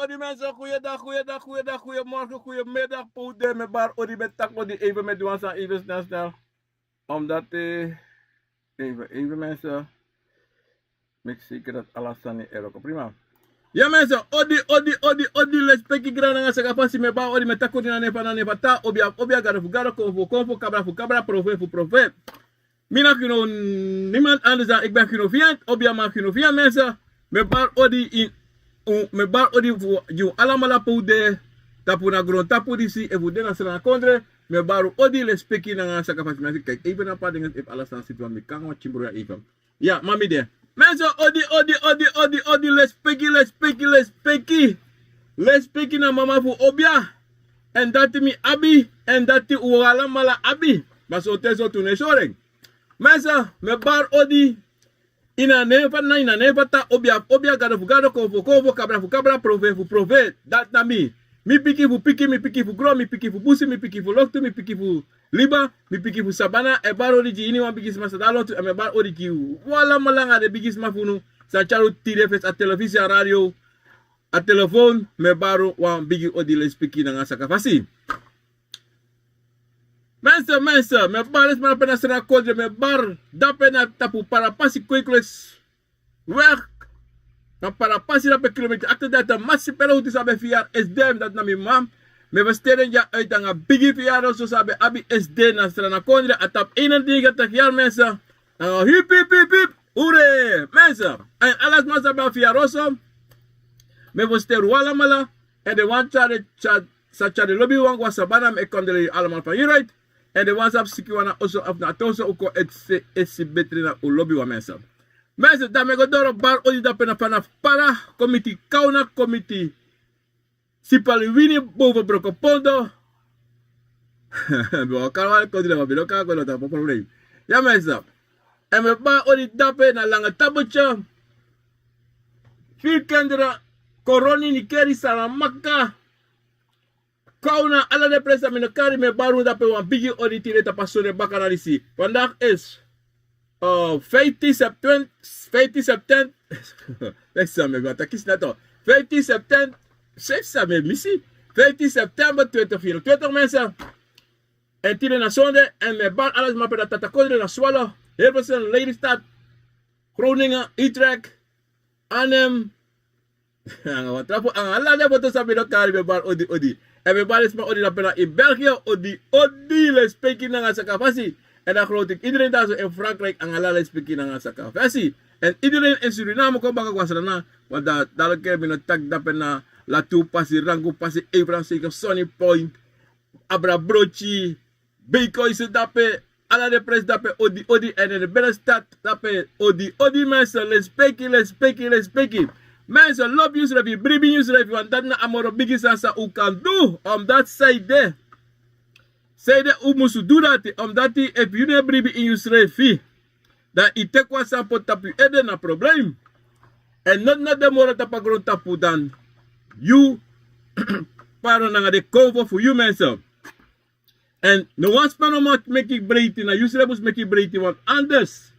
Odi mensen, goeiedag, goedemorgen, goedemiddag, poeder met bar, odi met tak, odi even met doen aan even snel. Omdat, even mensen, make zeker dat alles aan er ook prima. Ja mensen, odi, let's pick it grana nga saka pasi me ba, odi met tak, odi na nepa ta, obia garo, konfo, kabra, profe. Mina kino, niemand anders dan, ik ben Ginoviant, obia ma Ginoviant mensen, me bar, odi in, me bar odi you alamala poude tapu na grond tapu disi e vude na sala kondre me baru odi le speki na sa kapasiteit kijk even na pa dingen if alles dan sit van mi kan wat chimbro even ja mami de mensen odi le speki na mama fu obia en dat mi abi en dat u alamala abi maar zo teso tune soreng mensen me bar odi ina nefa ta obia gado konfo kabra profe dat na mi piki fu gro mi piki fu busi mi piki fu loktu mi piki fu liba mi piki fu sabana e baro di ini wan bigis masa dalo tu me bar odi ki wala malanga de bigis mafunu sa charu tire fes a televisi a radio a telephone me baro wan bigi odi le spiki na ngasa kafasi Mensen, me bar is maar pena sera kodre, me bar dape na tapu para pasi kwekles weg. Na para pasi dape kilometer achter dat massi pero uti sabe fiar SDM dat na mi mam. Me besteden ja uit aan een biggie fiar so sabe abi SD na sera na kodre atap 31 jaar mensen. Hip, ure, mensen. En alles maar sabe fiar also. Me besteru wala mala. En de one chade lobby wang was sabana me kondele allemaal van hieruit. En de WhatsApp sikiwana also af na toso uko etsi betri na ulobi wa mensen. Mensen, daarmee go door bar odi da pena vanaf para committee kauna committee sipali wini boven broko pondo. Bo kalwa ko dile ma bilo ka ko ta probleem. Ja mensen. En me ba odi dape na lange tabocha. Vier kinderen koroni ni keri salamakka. Kauna ala de presa minokari me baru dape wan bigi auditire ta pasone bakanalisi. Vandaag is 15 september 15 september 2024 mensen. En tine na zonde en me bar alles maar per dat kodre na swallow. Hilversum, Lelystad, Groningen, Utrecht, Arnhem. Ang ala de foto sa minokari me bar odi. En we balen maar odi pena in België, odi le speki na nga sa kafasi. En dan geloof ik iedereen daar zo in Frankrijk aan ala le speki na nga sa kafasi. En iedereen in Suriname komt baka kwasa na. Want daar keer binnen tak dapena la tu pasi rango pasi Abraham Seeker, Sonny Point, Abra Brochi, Beko is dape, ala de pres dape odi en in de binnenstad dape odi mensen le speki. Mensen, love you, Srevi, bribi you, Srevi, want dat na amoro bigi sasa u kan doen, omdat zij de Say de u musu do dat, omdat die, if you ne bribi in you schrijf, dan i tek was aan pot tapu ede na probleem. En not na de mora tapagron tapu dan, you, paro na de cover for you mensen. En no was panomat make ik breiti na, you schrijf make ik breiti, want anders,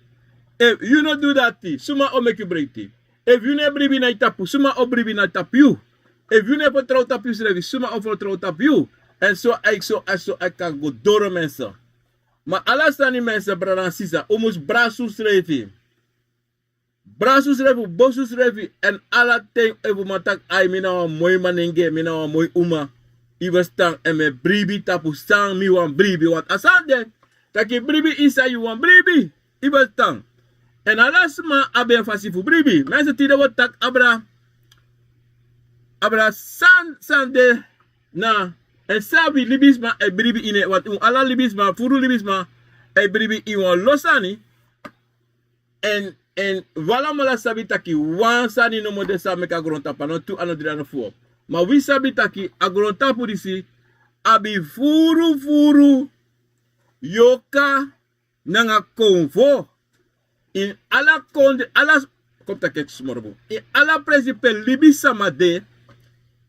if you not do that, suma o make you breiti. If you ne bribi na tapu, suma o bribi na tapu you. If you ne vertrouw tapu you schrijf, suma o vertrouw tapu you. En zo ik kan go door mensen. Maar alles aan die mensen, brada en sisa, omus brasu schrijven. Brasu schrijven, bosu schrijven. En alle ting even matak, ay, mina wa mooi manenge, mina wa mooi uma. Iwe stang, en me bribi tapu sang, mi wan bribi. Want asande, taki bribi isa, you wan bribi. Iwe stang. En alles ma, abe fasi fu bribi. Mensen tide wat tak, abra sande, na, en sabi libisma e bribi ine, wat ala libisma, furu libisma, e bribi iwan losani, en wala mala sabi taki, wan sani no mode sa meka grontapa, no tu ano dira no fuop. Ma wi sabi taki, a grontapu disi, abi furu, yoka, nanga konvo, in ala konde, ala, kopta kek smorbo, in ala principe libisama de,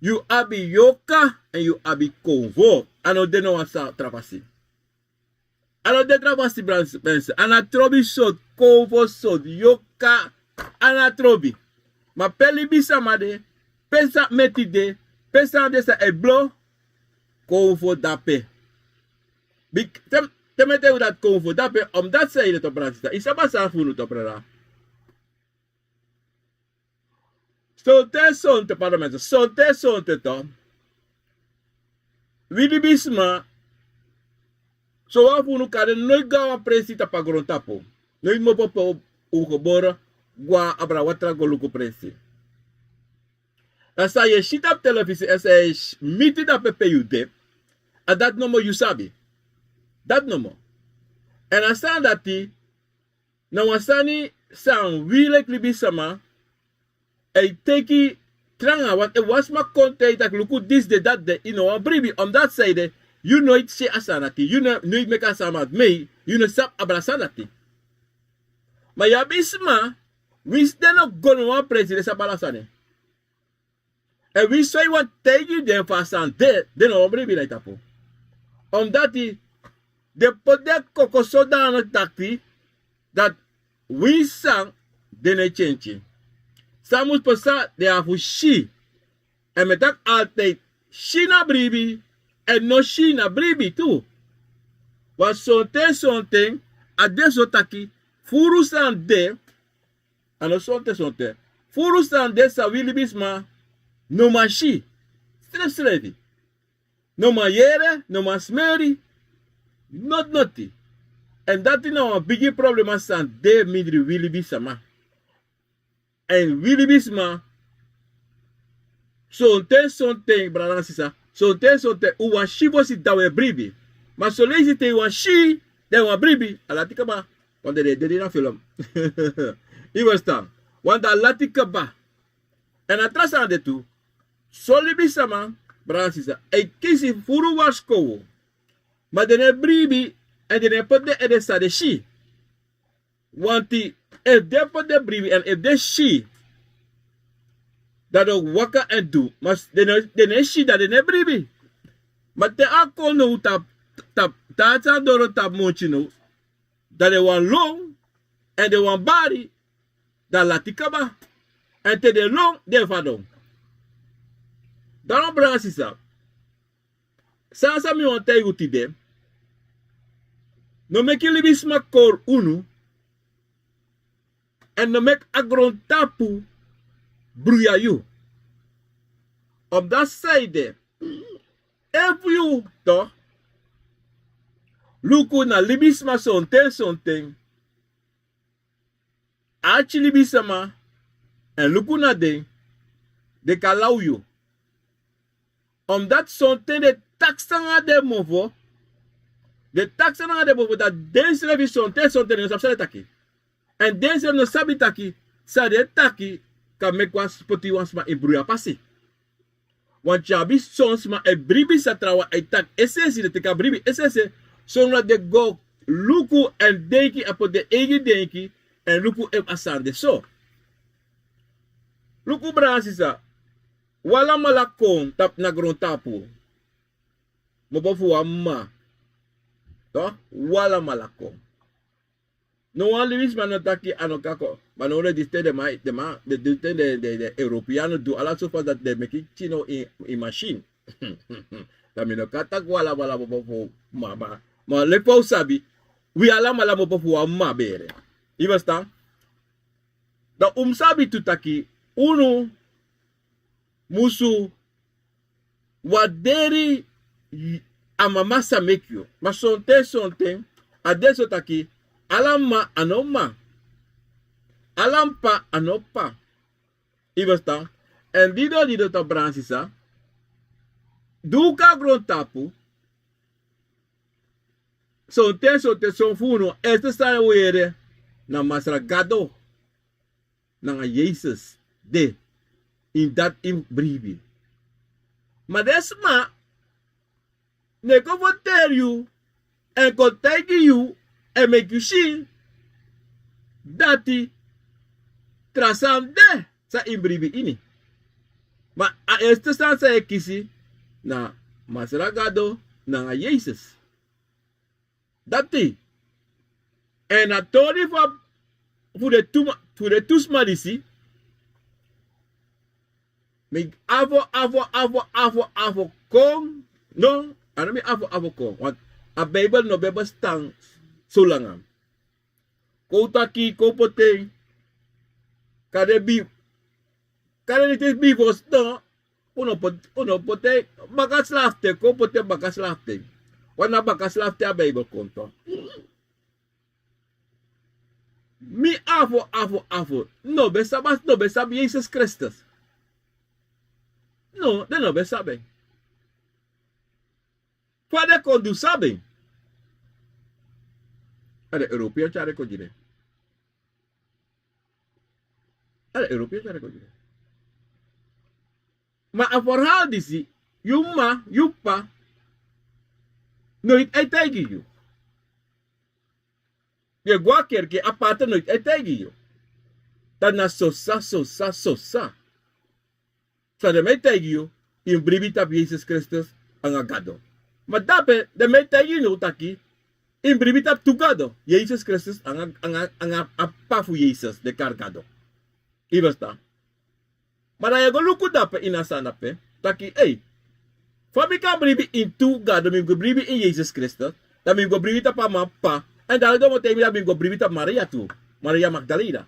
you abi yoka en you abi konvo. Ano de no wasa trapasi. Ano de trapasi branse. Ana trobi sot, konvo sot, yoka, ana trobi. Ma peli bisa made, pensa metide, pensa de sa eblo, konvo dape. Temete u dat konvo dape, omdat sa ile to branse. Isaba sa funu to prera. Sonte, pardon mensen, sonte to. Wili bisma, so wafunu kade nooit gawa presi ta pagron tapo. Nooit mo popo ugobora, gwa abra watra goluko presi. Asa ye shit up televisi, asa ye miti da pepe you de, a dat no mo you sabi. Dat no mo. En asa dati, na wasani san wile klibisama, I take tranga, want it was my content that look at this, that, you know, bribi on that side, you know it say asanati, you know it make asamat me, you know sap abrasanati. Ma ya bisma, we still not gonna want president sabalasane. And we say what take you there for san de, then no bribi like tapo. On that the put that coco soda on takti that we sang, then I change. Samus pasa de afushi. En met dat altijd shi na bribi en no shi na bribi too. Want sonte a de sotaki furu san de ano sonte furu san de sa wili bisma no ma shi. Strevi. No ma yere, no ma smeri, not noti. En dat is nou een big problem san de midri wili bisama. En wili bisma sonte brada sisa sonte uwa shibo si dawe bribi ma solezi te uwa shi de uwa bribi alatika ba wanda de na film iwastan wanda alatika ba en atrás ande tu soli bisama brada sisa e kisi furu wasko ma de ne bribi en de ne pot de edesa de shi wanti if they put the bribi and if they she that the waka and do must they she that they bribi but they are called no tap doro tap mochino that they want long and they want body that latikaba and te de long they fadong dan bra sisa sa mi want you to them no make you libi smak kor unu en no make agron tapu bruya you. Op dat side, if you toch, luku na libisma sonten, achi libisama, en luku na de kalau you. Omdat sonten de taxanga de movo, dat deze levi sonten no sapsale taki. En deze no sabi taki, sa de taki, ka make was poti was ma ibruya pasi. Want jabi sons ma e bribi sa trawa e tak essentie de teka bribi essentie songa de go luku en denki apo de egi denki en luku e asande so. Luku bransisa wala malakong tap na gron tapu. Mobofu amma. To? Wala malakong. No one lives manotaki anokako. Manore diste de Europeano do ala so far that they make it chino in machine. Tamino katak wala mobofu mama. Ma lepo sabi we ala mala mobofu amma bere. Ibasta? Da sabi tutaki uno musu waderi amamasa make you. Ma sonte adesso taki alama anoma. Alampa anopa. Ibasta. En dido ta bransisa. Duka gron tapu. Sonte son funo. Este sa were na masragado. Na Jesus. De. In dat in bribi. Maar desma. Ne ko tell you. En ko take you. En make you see. Dati. Trasam de. Sa in bribi ini. Maar a este sa kisi. Na masragado. Na Jesus. Dati. En a tori voor de toesma disi. Meg avo kom. No, ano mi avo kom. Want a Bible no Bible stang sulangam. Koutaki kopote. Kade nitis bivos no. Uno pote bakas lafte kopote bakas lafte. Wana bakas lafte a Bible konto. Mi avo. No besab Jesus Christus. No, de no besabe. Pode condu sabe. Ada Europeu cara kojire. Ada Europeu cara kojire. Ma a verhaal disi, yupa, nooit uittegi you. Je gwa kerke aparte nooit uittegi you. Dat na sosa. Sa de mij tegen you, in bribit op Jesus Christus ang agado. Maar dape, de mij tegen you taki, in bribit op tugado, Jesus Christus ang apafu Jesus de cargado. Ibasta. Maar na go luku dape inasana pe, taki, hey, fami ka bribi in tugado, mi go bribi in Jesus Christus, da mi go bribit op pa, en dan do mo tegen mi da mi go bribit op Maria tu, Maria Magdalena.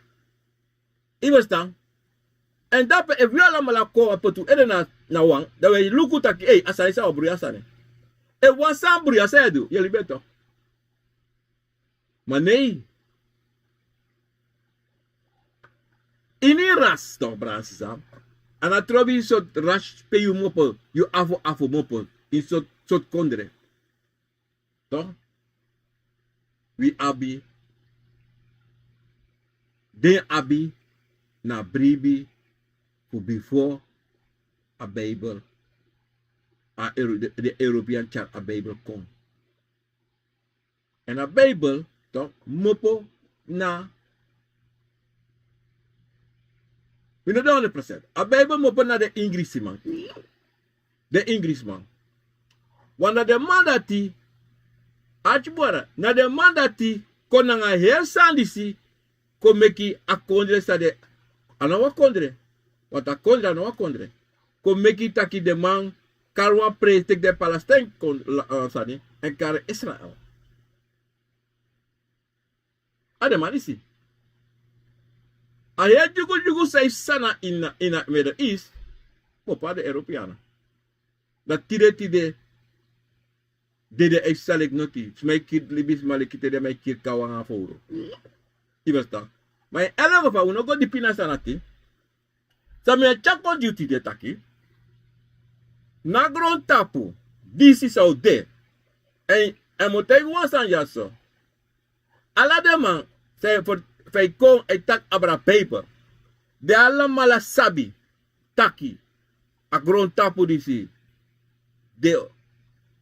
Ibasta. En dape if we ala malako apotu ede na wang, da we luku taki, hey, asane sa obru asane. E wasan bru asedu, yeli beto. Manei. Ini ras to bransisa. Ana trobi so ras pe yu mopo, yu afo mopo, in so kondre. To? We abi. Den abi na bribi before a Bible, the European church, a Bible come. And a Bible, toch, mopo na, we know 100%. A Bible mopo na de Englishman. The Englishman. Wana de mandati, achibora, na de mandati, kona nga her sandisi, ko meki a kondre sa de, anawa kondre. Wat a kondre no a kondre. Ko meki taki de man karwa prestek de Palestine sani en kar Israel. Ade manisi. A ya jugu say sana in Middle East. Popa de Europeana. Dat tide de exalek noti. Smai kid libis malikite de mai kir kawanga foro. Ibasta. Maar in elk geval, we nog go dipina sanati. Sa me chako duty de taki. Na gron tapu. This is out there. En mo take one san yaso. Ala de man say for kon e tak abra paper. De ala mala sabi taki. a grond tapu disi de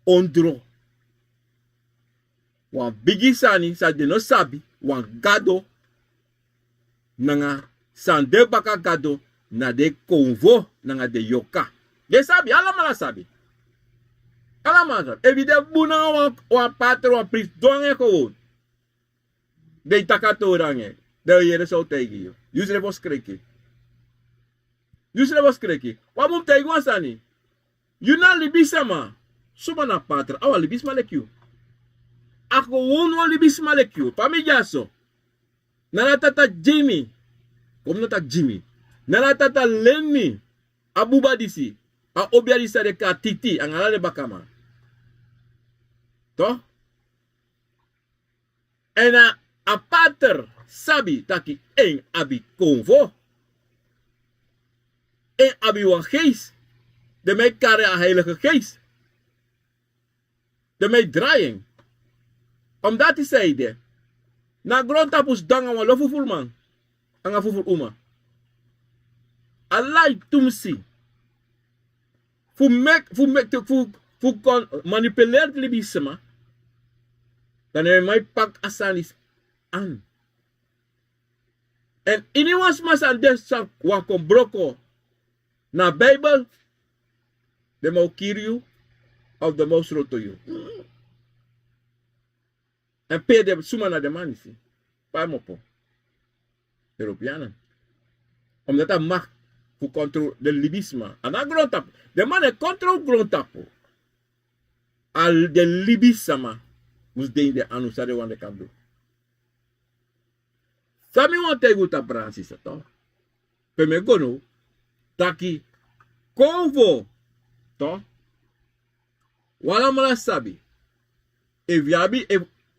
ondro. Wan bigi sani sa de no sabi wan gado nanga sande baka gado na de konvo nanga de yoka. De sabi, alamala sabi. Alamala sabi. Evide buna wan pater wan priest donge gewoon. De takato range. De yere so tegi yo. Yusre vos kreki. Yusre vos kreki. Wa mum tegi wan sani. Yuna libisama. Suma na pater. Awa libis malekyu. Ako won libis malekyu. Pamijaso. Nana tata Jimmy. Kom nata Jimmy. Nana tata Lenny. Abuba disi. A obia disa de ka titi. Ang alale bakama. To? En a pater sabi taki en abi konvo. En abi wan geest. De mij kare a heilige geest. De mij draaien. Omdat hij zei na grondtapus danga wan lofu fulman. Anga fuful uma. Alai tumsi. Fu kon manipuleer de libisema. Dan heb mij pak asanis aan. En iniwas mas aan des sang wakon broko. Na Bijbel. De mau kiriu. Of de mau sroto you. En pe de suma na de manisi. Pa mopo. Europeanen. Omdat dat mag voor controle de libisme. En dat grondtap. De man heeft controle grondtapo. Al de libisama. Moest de anu sade wan de kan doen. Sami wan tegu ta Francis to. Pe me gono. Taki. Konvo. To. Wala mala sabi.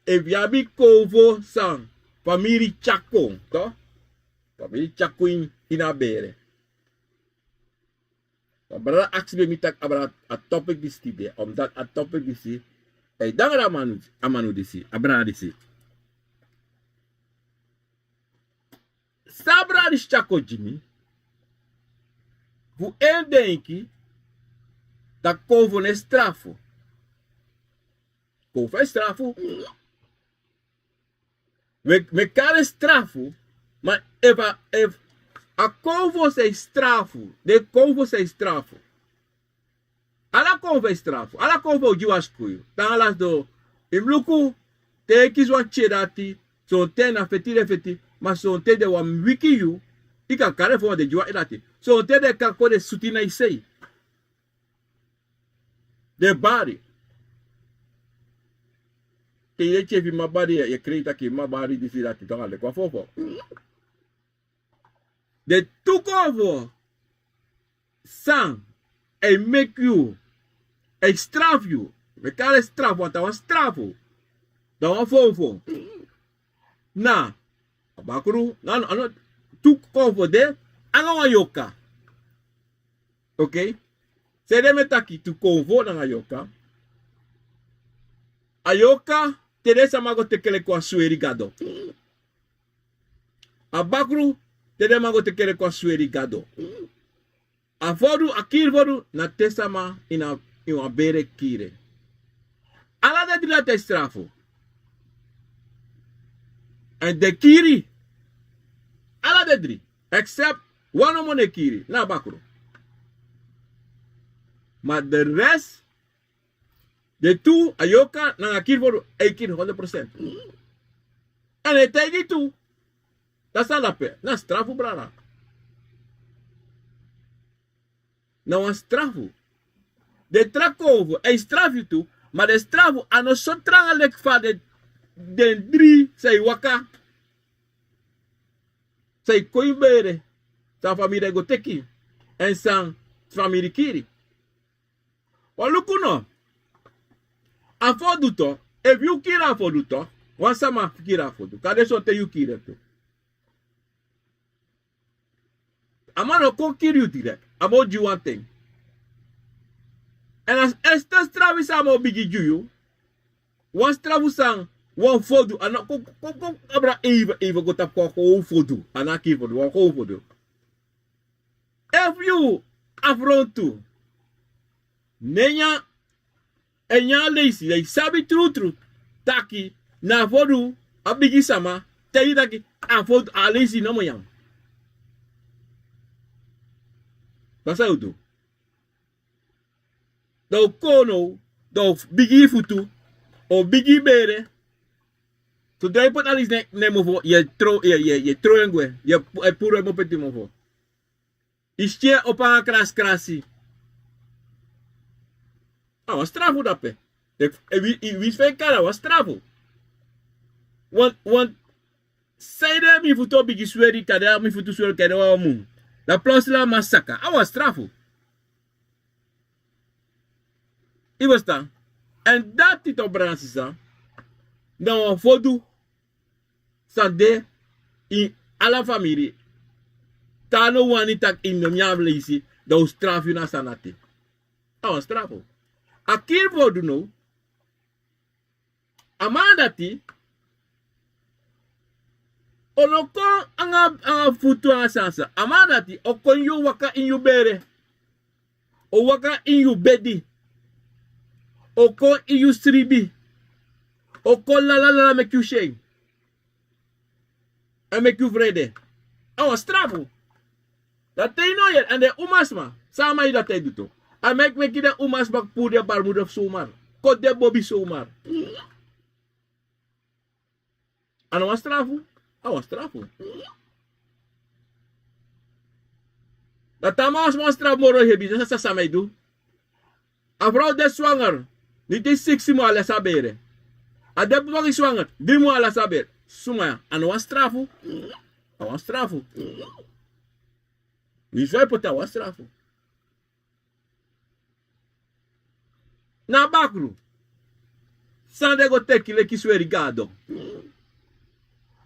Eviabi konvo sang. Family Chakong. To. Family Chakong inabere. Brother actually me tak about a topic this today. Omdat a topic this is. Dangara amanu disi. Abra disi. Sabra dis Chako Jimmy. Fu endenki. Da konvo ne strafo. Konvo é strafo. Me kare strafo. Maar if a convo se strafo, de convo se strafo. Ala convo é strafo, ala convo juas kuyo. Dan alas do imluku te kizwa chedati, so te na feti, mas so te de wan wiki yu, ika kare fo de jua irati. So te de kako de sutina isei. De bari. Te ye chefi mabari ya kreita ki mabari disi dati tonga le kwa fofo. They took over sang and make you a straf you. Me kare straf want wan strafo. Da wan fofo. Na abakuru ano took over there anga wan yoka. Okay? Se de metaki tu konvo na yoka. Ayoka Teresa mago tekele kwa sueri gado. Abakuru Tede mago tekele kwa sueri gado. Avodu akir vodu na tesama ina bere kire. Ala de dila te strafo. En de kiri. Ala de dri. Except one omone kiri. Na bakuru. Maar de rest. De two ayoka na akir vodu ekir 100%. En het tegi tu. Dat is la pe. Na strafo brara. Na wan strafo. De trakovo. E strafo tu. Maar de strafo ano so trangalek fa de drie sei waka. Sei koibere. Sa familie go teki. En san familie kiri. Wa lukuno. Afodu to. If you kira afodu to. Wan sama kira afodu. Kade so te you kira to. Amano kon kill you direct. About you one thing. And as Esther Travis amo bigi you, one Travis sang one fodu, and ko abra Eva go tap ko fodu, and I keep for one fodu. If you afronto. Nenya enya leisi, lei sabi true. Taki na fodu abigi sama, tei taki afod a leisi no moyang. Basa udo. Do kono, do bigi futu, o bigi bere. So dai pot alis ne mofo, ye tro engwe, ye puro mo peti mofo. Ischie opa krasi. Ah, was strafo dape. Wie fijn kan was strafo. Want saide mi futo bigi sweri kada mi futu sweri kada wa mu. La plus la masaka. Ah, was strafo. Ibasta. En dat tito bransisa. Dan fodu sande in alla familie. Tano wani tak in de miavle isi. Da strafo na sanate. Ah, was strafo. Akir fodu no. Amadati onoko anga futu anga sansa. Amadati okon yu waka in yu bere. O waka in yu bedi. Okon in yu stribi. Okon la make you shame. En make you vrede. Awa strafo. Dat te no yet. En de umasma. Sama yi dat te duto. En make de umasma poeder barmoeder zomaar. Kot de bobby zomaar. Ano was strafo? Was strafo. Dat tama was straf moro hebi. Dat sa samay do. A vrouw de zwanger. Niet is 6 mo ala sabere. A de vrouw is zwanger. 3 mo ala sabere. Suma. Ano was strafo? Was strafo. Wie zou pota was strafo? Na bakru. Sande go tekile ki sweri gado.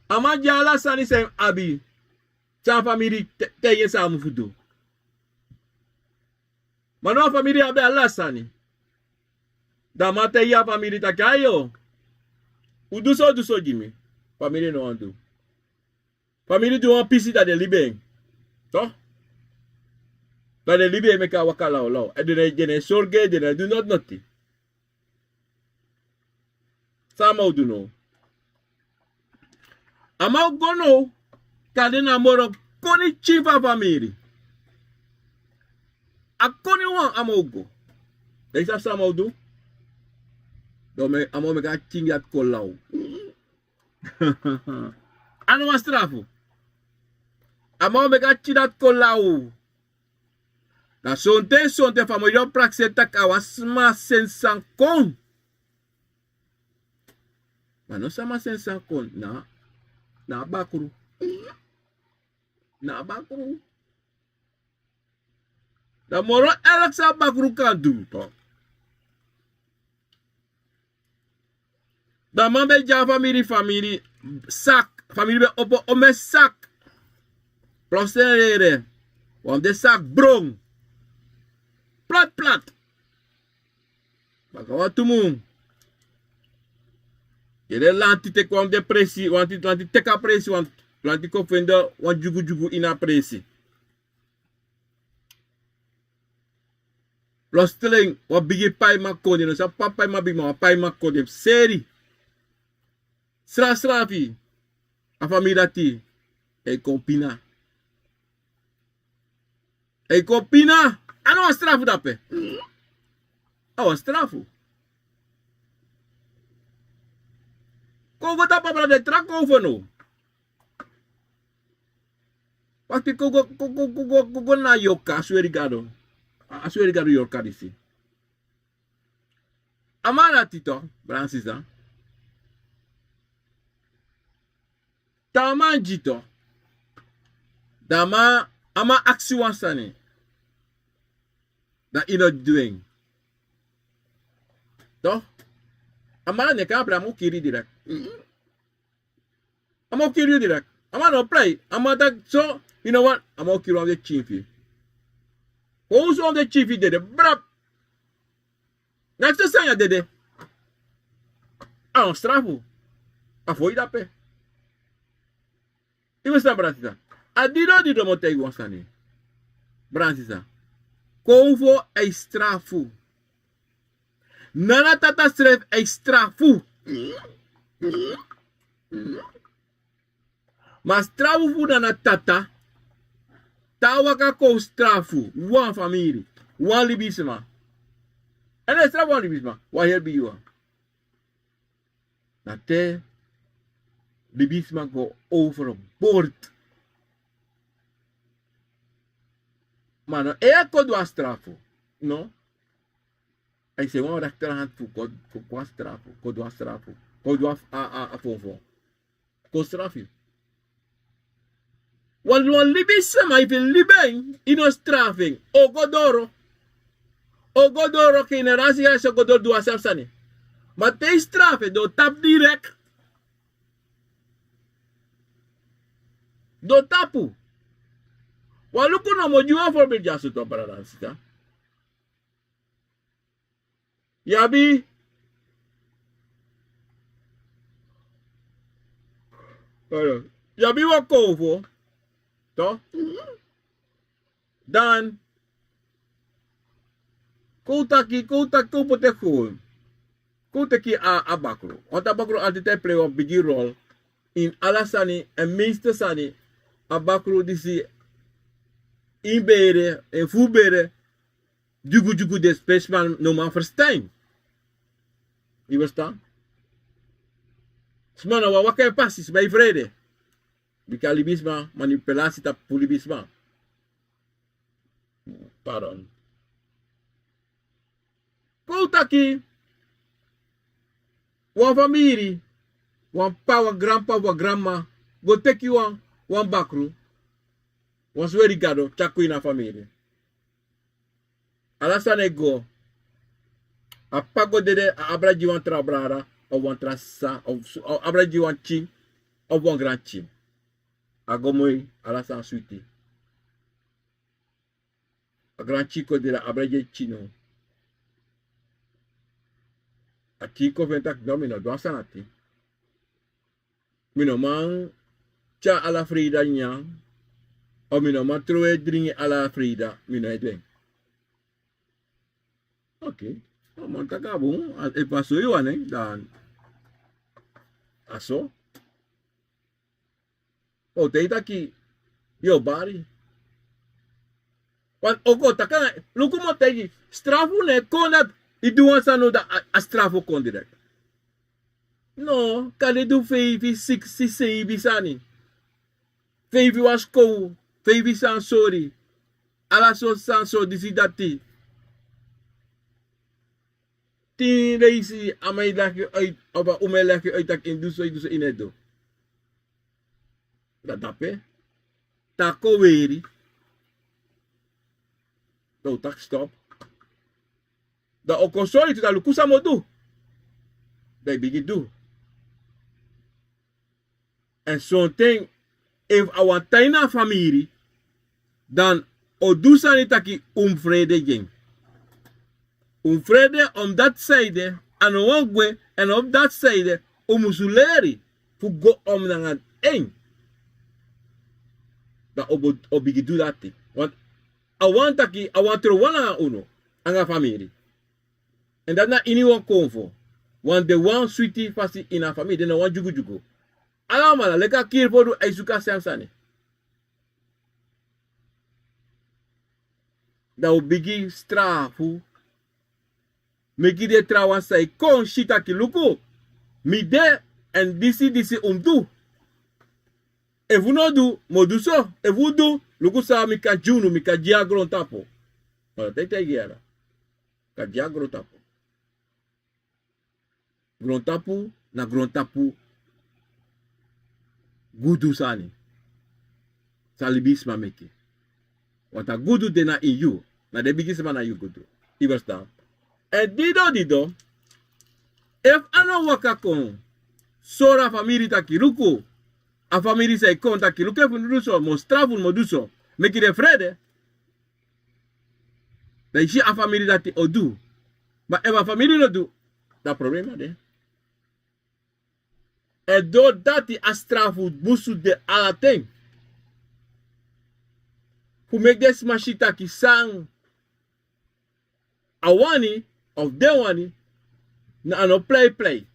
Ama jala sani sem abi. Sa family teye sa mu fudu. Mano family abe ala sani. Da mate ya family takayo. Uduso jimi. Family no andu. Family do one pisi da de libeng. To? Da de libeng meka wakala olo. E de sorge de do not noti. Sama do no. Ama gono kadena moro koni chifa family. Akoni wan amogo. Desa sama do. Do me amo me ga tingat kolau. Ano was strafo. Amo me ga tingat kolau. Na sonte family prakseta kawasma sensan kon. Mano sama sensan kon na bakru. Na bakru. Da moro Alexa bakru kan do to. Da man be ja family sak. Family be opo ome sak. Plosere. Want de sak brong. Plat. Baka wat tumung. Yere lanti te kwam de presi, want lanti teka presi, want lanti ko fenda, want jugu ina presi. Plus telling, wat bigi pai makoni, no sa papai mabima, pai makoni, seri. Srafi, a família ti, e compina. Ano a strafu dape? A strafu. Kogo tapa para de track over no. Wakti kogo na yoka asuerigado. Asuerigado yoka disi. Amara tito, Francisa. Tama jito. Dama ama aksi wasani. Da ino doing. Toh? Amara ne ka pra mo kiri direct. I'm okay with you, I'm not play. I'm not that. So, you know what? I'm okay on the chiefy. Who's on the chiefy did it? Brap. Next to say I did it. I don't struggle. I avoid that pay. It was not Bransisa. I did not do the motel one Sunday. Bransisa. Convo é strafu. Nana tata stref é strafu. Mas strafu nana tata. Tawaka ko strafu. One family. One libisma. En é strafu one libisma. Wat help you? Nate. Libisma go overboard. Mano, é a coisa do strafu. Não? Aí você vai restaurante com strafu. Com do strafu. Com do a fofo. Com strafu. Quando o libisa mais libem e não strafem o godoro que na raça é o godoro do assassino. Mas tem strafe do tap direct do tapu. Quando que não moju a forma de assunto para a raça. Yabi Yabi wa covo. Tó? Dan kouta ki pote cool. Kouta ki a bakro. Ota bakro altijd play a big role in alasani en meeste sani a bakro disi inbere en fubere jugu de spaceman no man verstaan. Je verstaan? Smana wa wakai passis bij vrede. Bicalibisma, manipulatie ta pulibisma. Pardon. Kouta ki wan family, wan pa, wan grandpa, wan grandma, go take you wan bakru, wan swerigado, chaku na family. Alasane go, a pago dede, a abraji wan trabrara, of wan trasa, of abraji wan chin, of wan grand chin. Agomoy alasan suiti. A gran chico de la abraje chino. A chico ventak domino do sanati. Mino man cha ala frida nya. O mino man troe dringi ala frida mino edwen. Okay. O man takabung e paso yo ane dan. Aso. O te ki yo bari. Want oko takana luku mo tegi strafu ne kondat iduan sano da a strafu kon direct. No, kade do feivi 6 bisani. Feivi was ko, feivi san sorry. Ala so san so disidati. Tin reisi amay laki uit oba umelaki uit tak induso inedo. Datape. Tako weri. No tak stop. Da okosoi tu da lukusa modu. They begin do. And something if our taina family dan odusa ni taki vrede gen. Vrede on that side and one way and on that side musuleri fu go nangan eng. Da obigi do that thing. Want I want to wana uno anga family. And that's not anyone come for. Want the one sweetie fasi in a family, then one jugu. Alamala leka kill for aisuka samsani. Da obigi strafu. Make it trawa say kon shita ki luku. Mi de and disi umdu. If you no do, moduso. If you do, luku sa mi ka junu, mi ka jiagro tapo. Wala tete giara. Ka jiagro tapo. Grontapu na grontapu. Gudu sani. Salibisma meki. Wata gudu dena in you. Na de bigisma na you gudu. Iversta. And dido. If ano waka kon. Sora family taki luku. A family say conta que luke funduso mostravu moduso make it frede. Da ishi a family that odu. But if a family no do, that problema de. E do dati astrafu busu de ala thing. Who make this machita ki sang awani of dewani na ano play.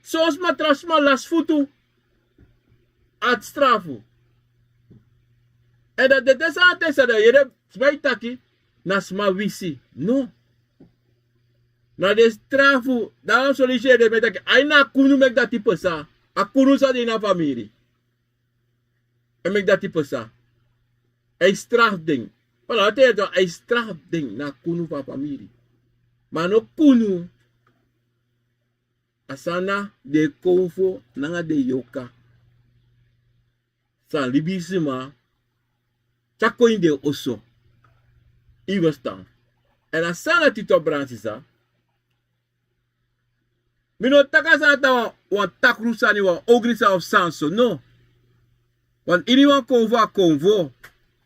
Zoals matrasma las futu at strafu. En dat de desante sa de jere smaitaki nasma wisi. No. Na de strafu dan solicite de metaki aina kunu mek dat type sa. A kunu sa de na familie. En mek dat type sa. Ei straf ding. Voilà, het is ei straf ding na kunu van familie. Maar no kunu asana de konfo nanga de yoka. San libisima chakoin de oso. Iwastan. En asana tito bransisa. Mino takasa ta wan takrusa ni wan ogrisa of sanso. No. Wan ini wan konvo a konvo.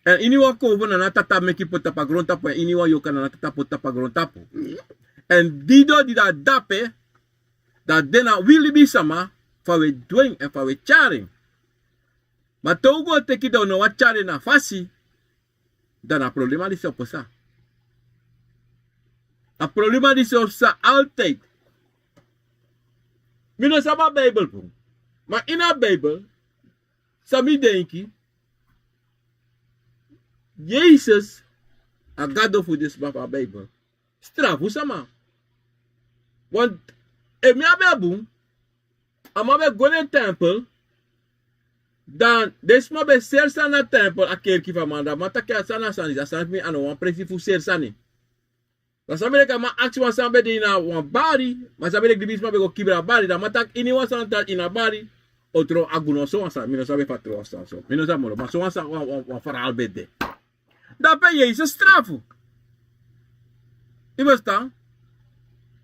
En ini wan konvo na natata meki pota pa grontapo. En ini wan yoka na natata pota pa grontapo. En dido di da dape. Dat dena willi bisama. Fa we dwing en fa we charing. Maar togo teki do no wat charing na fasi. Dan a problema di se sa. A problema di se sa altijd. Mino sama Bijbel po. Maar in a Bijbel, sami denki, Jezus, a gado voor dit mapa Bijbel, strafu sama. Want, mi abe boom, amabe gone tempel, dan, desma be sersa na tempel, a kerki van manda, mata ke asana sani, asana mi ano, wan presi fu sersa ni. Dan sabi leka ma aksi wan sambe di na wan bari, ma sabi lek di bisma be go kibra bari, dan matak ini wan santal ina bari, otro aguno so wan sa, mino sabi patro wan sa, so, mino sabi molo, ma so wan sa wan faral bede. Dan pe Jezus strafu. Iwesta,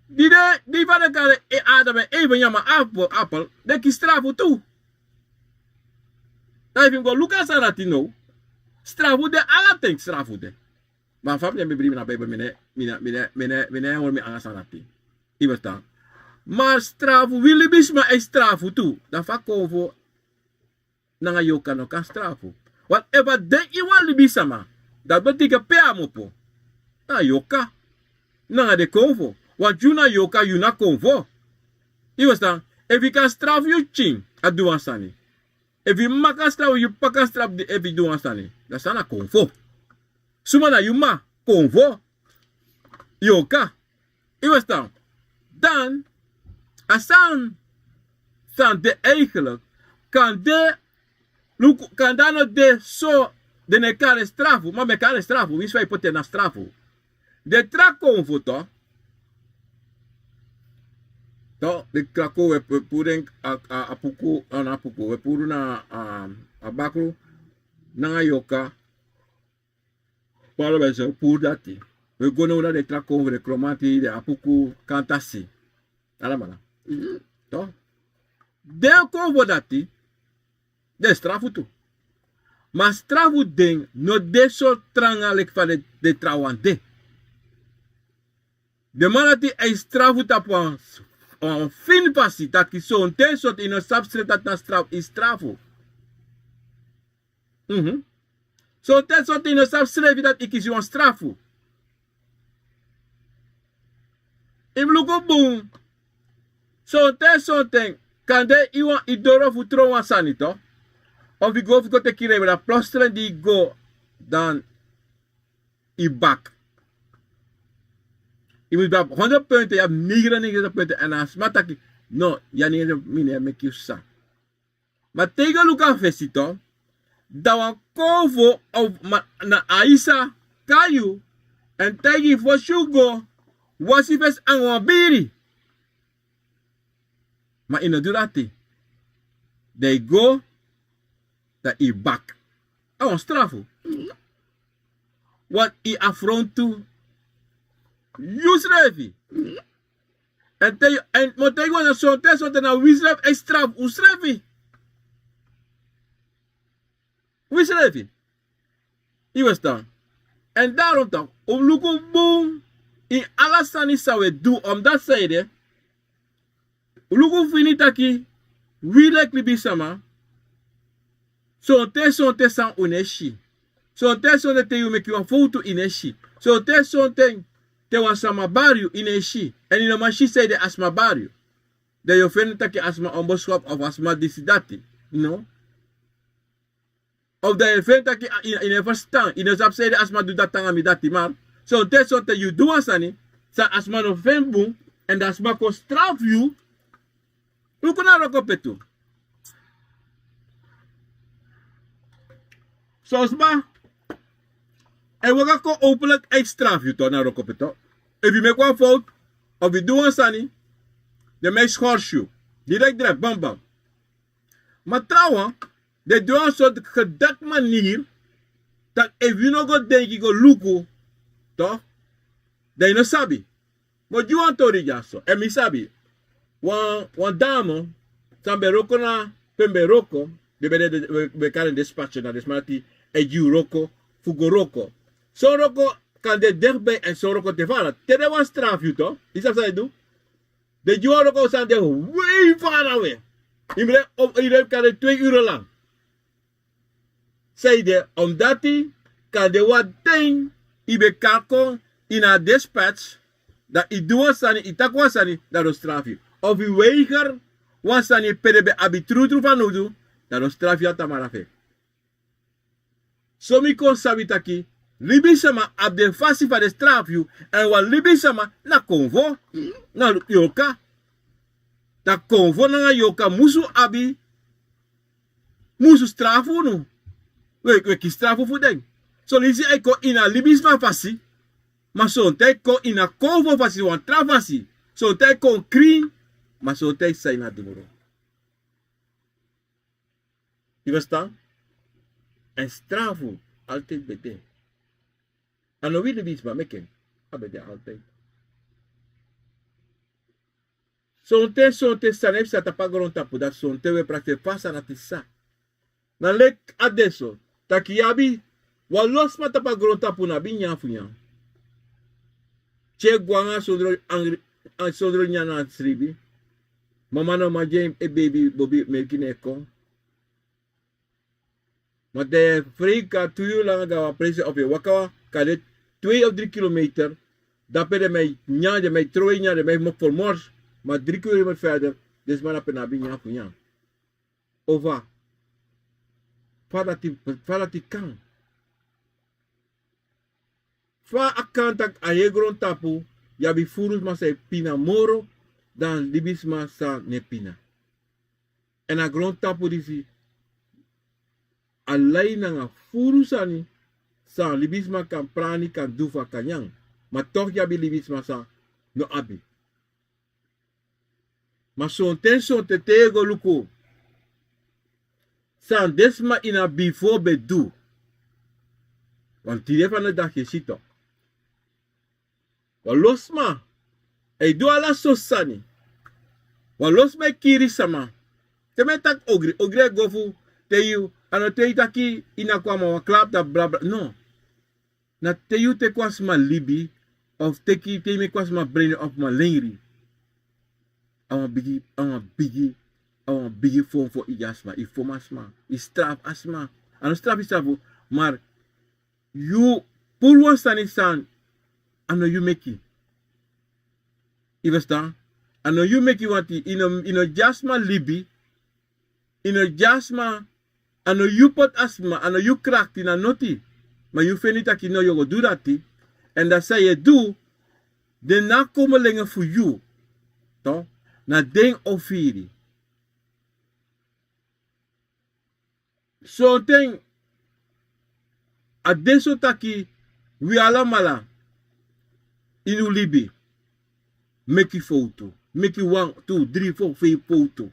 di van de kare e Adam en Eva yama appel, de ki strafu tu. Dan if you go Lucas aratino, strafu de alating strafu de. Maar familie me brief na Bijbel mine hoor me aangasanati. Iwesta. Maar strafu willi bisma e strafu tu. Dan fa konvo nanga yoka no kan strafu. Want eva de iwan libisama. Dat betekent pea mopo. Na yoka. Nanga de konvo. Want you na yoka, you na konvo. Iwesta. If you kan straf you ching. A duan sani. If you maka straf, you paka straf de if you duan sani. Dat sana konvo. Sumana yuma konvo yoka. Iwesta. Dan asan de eigenlijk kan dan de so de nekare strafu, maar mekare strafu, wie wij poten na strafu. De tra konvo to. To de krako we puren apuku we puru na abakru na yoka. Para beso pur dati. We go na de tra konvo de kromati de apuku kantasi. Alamala. To. De konvo dati. De strafu tu. Maar strafu ding no de so trangalek van de trawante. De manati ay strafu tapuan on fin pasi dat ki so ten sot in een substrat dat na straf is strafu. So ten sot in een substrat dat ik is een strafu. Im luko boom. So ten sot kan de iwan idoro fu trowan sanito. Of ik go te kire met plasteren die go dan i bak. Je moet op 100 punten, je hebt 99 punten en dan smaak ik, no, ja niet meer met je sa. Maar tegen Luca Vestito, dat we kovo of na Aisa kayu en tegen voor Shugo was hij best aan wabiri. Maar in de durati, they go dat i bak. Oh, strafu. Wat i affront to Yusrefi. En motegwa na sonte sonte na wisref e straf usrefi. Wisrefi. Iwas dan. En daarom dan, om luko boom in alasani sawe do omdat zeide, luko finitaki, wilek libisama, sonte san uneshi. So te son te you make you foto ineshi. So te son te was sama barrio ineshi. En in ma shi say de asma barrio. De you fen taki asma omboskop of asma disidati. No. Of de fen taki in a first time. In a say de asma do dat tanga mi dati maar. So te son te you do asani. Sa asma no fen boom. En de asma ko straf you. Hoe kon na rokopetu? So asma. En we gaan openlijk extra je toch naar rokopetu. If you make one fout. Of you do one sani. De mij schors je. Direct, bam bam. Maar trouwens, de doen een soort gedak manier, dat if you no go denk je go luku, toch? Dat je no sabi. Maar je want to rija so. En mi sabi. Wan dame, san beroko na pemberoko, de be karen despacho na desmati, e ju roko, fugo roko. So roko kan de dichtbij en zo roko te vallen. Tere was straf je toch? Is dat wat je doet? De Joroko staan er way far away. Iedereen kan er 2 uur lang. Zei de, omdat hij kan de wat ding, ibe kako in a dispatch, dat i doa sani, i takwa sani, dat is strafje. Of i weiger, wan sani perebe abitrutru van udu, dat is strafje tamarafe. So mi kon sabitaki, libisama ab de fasi van de strafje, en wat libisama na konvo, na yoka. Dat konvo na yoka musu abi, musu strafu no. We ki strafu fu deng. So lisi eko ina libisma fasi, ma so te ko ina konvo fasi wan trafasi. So te kon kring, ma so te sa ina dumuro. Je verstaan? En strafu altijd bete. En no wie libisma meken, abede altijd. Sonte sanep sa tapagoron tapu dat sonte we prakte pasa na tisa. Na lek adesso takiyabi walos ma tapagoron tapu na binya funya. Che guanga sodro nyana sribi. Mama no ma jem e baby bobi melkineko. Ma de frika tuyu lang gawa prese of je wakawa kade 2 of 3 kilometer. Dape de mij nya de mij trooi nya de mij mok voor mors. Maar 3 kilometer verder, dus maar op een abinja voor jou. Ova. Falati kan. Fa akantak ayegron tapu, yabi furus ma se pina moro, dan libis ma sa ne pina. En a grond tapu disi, alay na nga furus ani, sa libis ma kan prani kan dufa kanyang. Maar toch yabi libis ma sa no abi. Maar zo'n te tego luko. San desma ina before bedu. Want die van de dag je ziet toch. Want los ma. Ei do ala so sani. Want los me kiri sama. Te me tak ogri. Ogri gofu. Te you. Ano te itaki ina kwa ma klap da bla bla. No. Na te you te kwas ma libi. Of te me kwas ma brain of ma lengri. I want biggie phone for ijasma, ifom asma, istraf asma. Ano straf istrafu, maar you pull one stani san, ano you make it. You understand? Ano you make it want ino jasma libi, ino jasma, ano you put asma, ano you cracked in a noti, maar you finit aki no you go do that, and dat say you do, de na komen lengen voor you, toch? Na ding ofiri. So ting adesso taki we alamala inu libi. Make foto. Make 1, 2, 3, 4, 5 foto.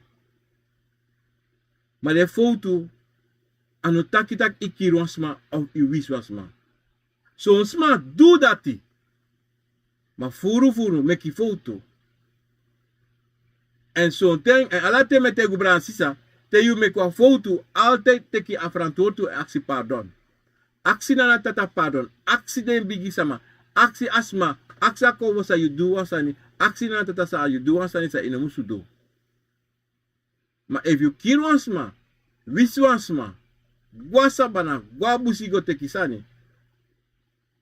Maar de foto ano taki tak ikironsma of iwiswasma. So sma do dati. Maar furu make foto. En zo'n ding, en altijd met de gubran sisa, te you make een foto, altijd teki afrantoor to actie pardon. Actie na tata pardon, actie den bigi sama, actie asma, actie ako wasa you do wasani, actie na tata sa you do wasani sa ina musu do. Maar if you kill wansma, wis wansma, Gwa sabana, gwa busi go tekisani.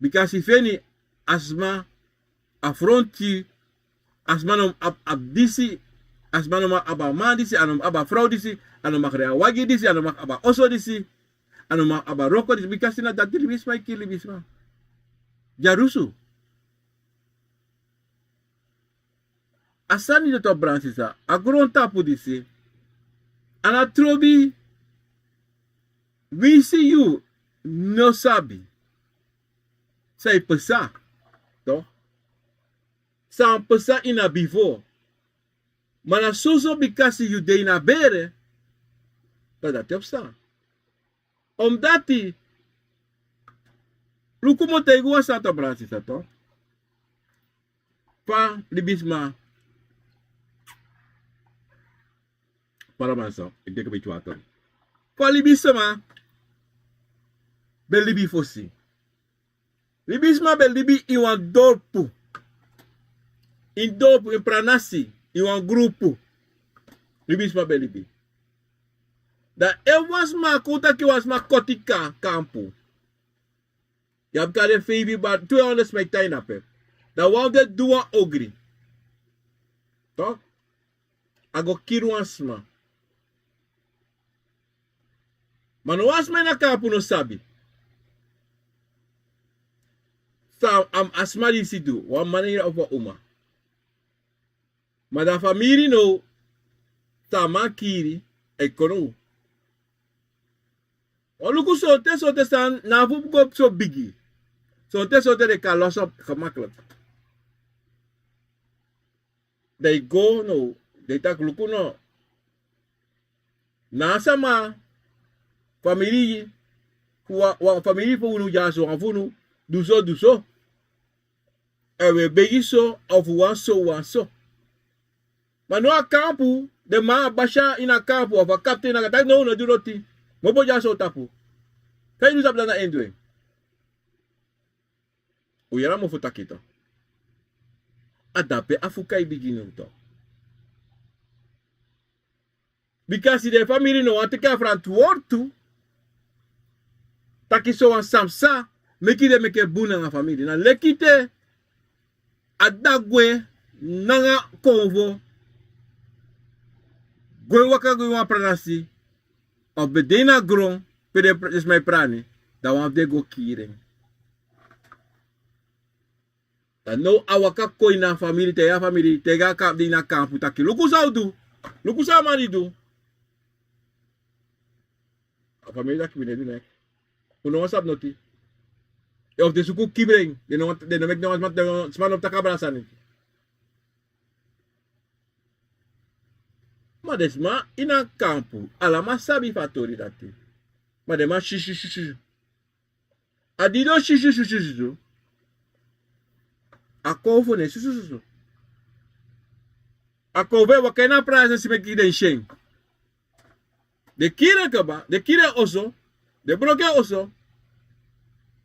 Because if any asma afronti, asma nom abdisi, asma nom aba disi, anom aba vrouw disi, anom aba wagi disi, anom aba oso disi, anom aba roko disi. Because na dat libisma iki libisma. Jarusu. Asani de to bransisa, agron tapu disi. Anatrobi, we see you, no sabi. Say pesa, toch? Sa pesa ina before. Mana soso bikasi you de ina bere, dat op staan. Omdat die, lukumo tegua santa bransisa, toch? Pa libisma. Para manso, ik denk een beetje water. Pa libisma, bel libi fossi. Libisma bel libi iwan dorpu. In dorpu, in pranasi, iwan grupu. Libisma bel libi. Da was ma kota ki was ma kotika kampu. Je hebt kade febi ba 200 smektain ape. Da wou dua ogri. Toch? Ago kiru asma. Maar no asma na kampu no sabi. Sa am asma di situ, wan maniera of uma. Maar da familie no, sa makiri, ekono. Oluku sote staan, na vup go so bigi. Sote de kan los op gemakkelijk. They go no, they tak luku no. Na sama familie, wa familie voor unu jaso afunu, duso. En we begi so of wan so. Maar no a kampu, de ma basha in a kampu of a captain na tak no duroti. Mobo jaso tapu. Kaya nusap na endwe. Uyara mo futakito. Adape afukai biginu to. Because the family no want to care from toward to. Takiso wan samsa, meki de meke buna na family. Na lekite adagwe nanga konvo. Gwe waka gwe wan pranasi. Of bedena grong, pede is my prani. Da wan de go kiring. Da no awaka koi na family te ya family te ga kap di na kampu taki. Luku sa du. Luku sa mani du. A family taki bine du nek. Uno wasap noti. Of de suku kibring. De no mek no asmat de sman op takabrasan. Maar desma ina kampu alama sabi fatori dati. Maar de ma shishu. Adido shishu. Akofo ne shishu. Akove wakena praza si meki den shen. De kire kaba, de kire oso, de broke oso.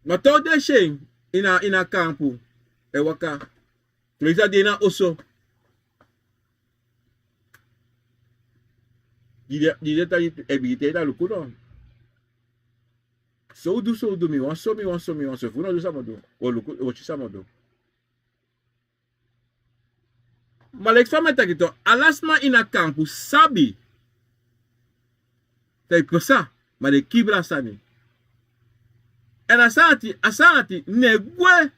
Maar tot de shen ina kampu e waka. Tulisa dina oso. Die detail ebite da lukuno. So do mi wan so. Funo do samado. O luku o chisamado. Maar ik van met dat alasma in a campus sabi. Tay pesa, maar de kibra sani. En asati negwe.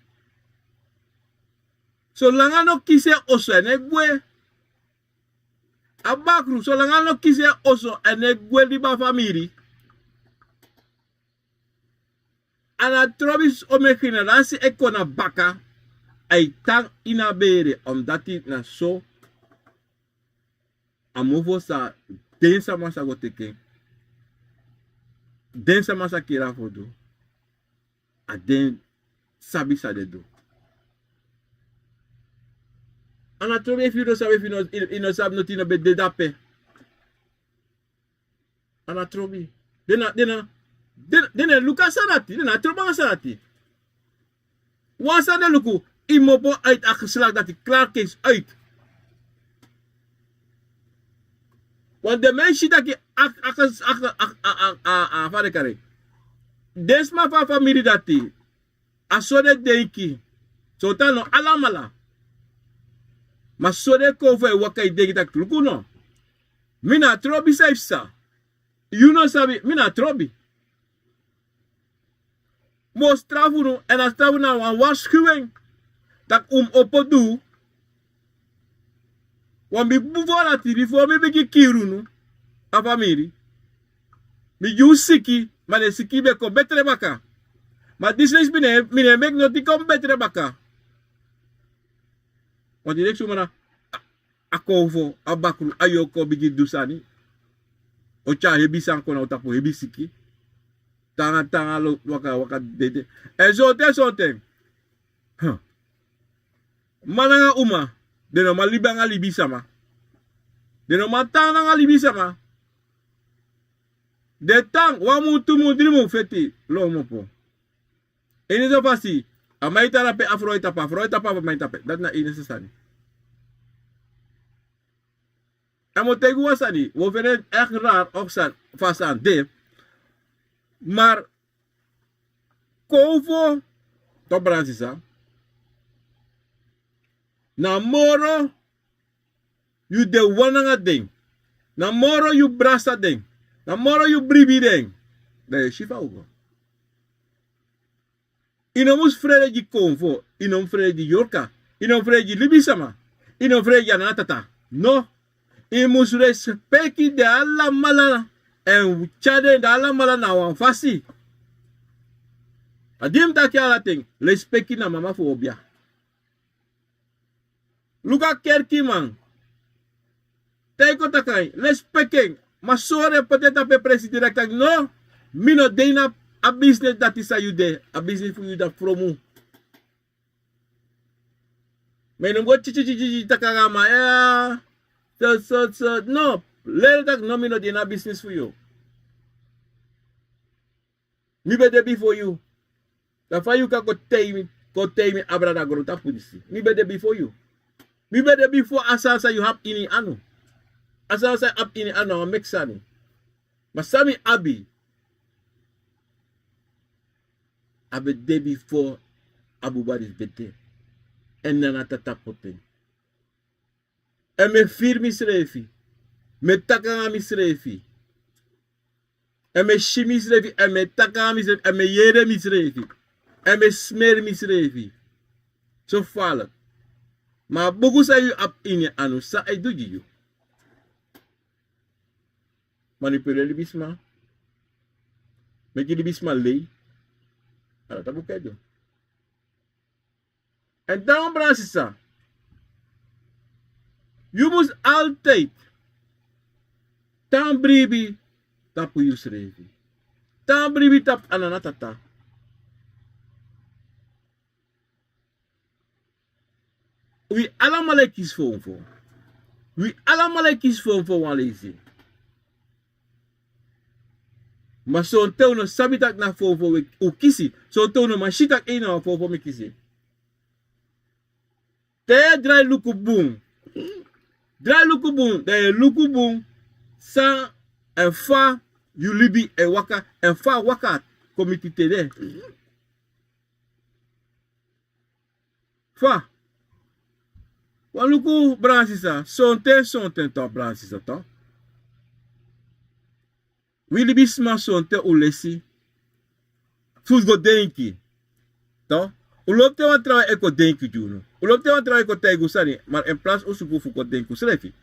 So langa no kise oso negwe. Abakru so langa no kise oso negwe di ba family. Ana trobis ome generasi ekona baka. Ay tang inabere omdat hij na so amovo sa densa masa go teke. Densa masa kira fodo. A den sabi sa de do. Ana trobe if you don't sabi if you no sabi noti no be de dape. Ana trobe. Dena luka sanati, dena troba sanati. Wasa de luku imopo uit a geslacht dat hij klaar is uit. Want de mensen die afare kare. Desma fa familie dati. Asode denki. So tano alamala. Ma sode kofo e waka idegi tak lukuno. Mina trobi saifsa. You know sabi, mina trobi. Mo strafu no, en a strafu na wan waarschuwing. Dat opodu. Wan bi buvola ti, before mi bigi kiru no. A famiri. Mi yu siki, ma de siki beko betre baka. Ma disnes mine mek no ti kom betre baka. Want die reeks mana akovo, abakru, ayoko bigi dusani. Ocha hebi sanko na utapu hebi siki. Tanga lo waka dede. En zo ten. Mananga uma. De no maliba nga libi sama. De no matanga nga libi sama. De tang, wamu tumu drimu feti. Lo mopo. Ene zo fasi. Amaita rape afroita pa maita pe. Dat na ene sesani. Amo tegu wasani. We vinden het echt raar opstaan vast aan dit. Maar kovo to Bransisa. Na moro you de wananga ding. Na moro you brasa ding. Na moro you bribi ding. De shifa ugo. Ino mus frede di konvo. Ino frede di yorka. Ino frede di libisama. Ino frede di anatata. No. Ino mus respecti de alla malana. En chade de alla malana na wan fasi. Adim taki ala ting. Respecti na mama fo obia. Luka kerki man. Teko takai. Respecting. Masore poteta pe president. No. Mino deina a business that is a you there. A business for you that from you. Menon go chichi takagama. Yeah. So. No. Let that no mino deina business for you. Mi be there before you. That's why you can go tell me abrada grota pudisi. Mi be there before you. Mi be there before asasa you have ini anu. Asasa have ini anu mexani. Masami abi. Abe day before Abubadi's birthday. En nana tata poten. En me fir misrefi. Me takanga misrefi. En me shi misrefi. En me takanga misrefi. En me yere misrefi. En me smer misrefi. So fala. Ma bogu sa yu ap inye anu. Sa ay doji yu. Manipule li bisma. Meki li bisma lei. Ala tabu kejo. En dan Bransisa. You must altijd. Tan bribi. Tapu yu srevi. Tan bribi tap ananatata. We allemaal kies voor. We allemaal kies voor wan lezi. Maar zo'n toon sabi tak na voor we kisi. Zo'n toon maar shit tak een voor me kisi. Te draai lukubung. Draai lukubung. De lukubung. Sa en fa you libi en waka en fa waka comité de. Fa. Wan luku Bransisa. Sonten to Bransisa to. Willy bisma sonte u lesi. Fus go denki. To. U lopte wan trawa eko denki juno. U lopte wan trawa eko teigu sani. Maar in plaats u suku fuko denku srefi.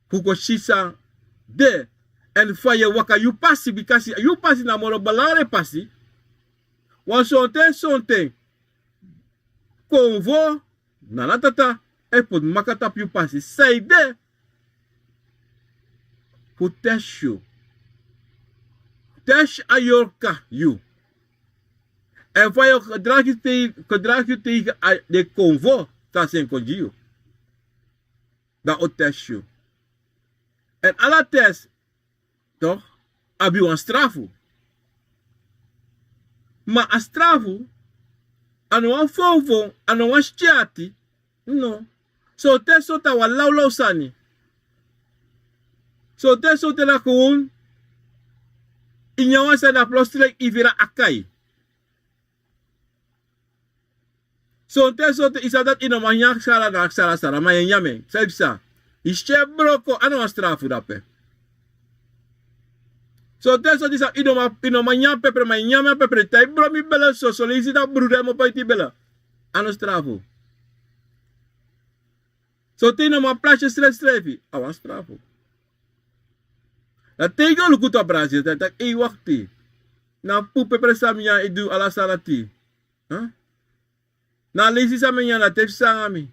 Fuko shisa de. En faye waka you pasi bikasi. You pasi na moro balare pasi. Wan sonten. Konvo. Nanatata. E put makatap you pasi. Say de. Putesh you. Tesh ayorka you. En van je gedrag je tegen de convo, dat zijn conjio. Dat ook test you. En alle test, toch, heb je een strafu. Maar een strafu, aan een fonfon, aan een schati, no. So test zo dat we lauw sani. So te so te na gewoon inyawan sa na plostilek ivira akai. So te so te isa dat ino manyak sara na sara sara mayanyame. Sa ische broko ano strafu dape. So te so disa ino manyak pepre manyame pepre tai bro mi bela so lisi da brude mo pa ti bela. Ano strafu. So te no ma plasje strefi. Awan strafu. Dat tegen lukuto Brazil dat wakti. Na pupe presamia idu ala salati. Huh? Na lesi sa menya na tef sangami.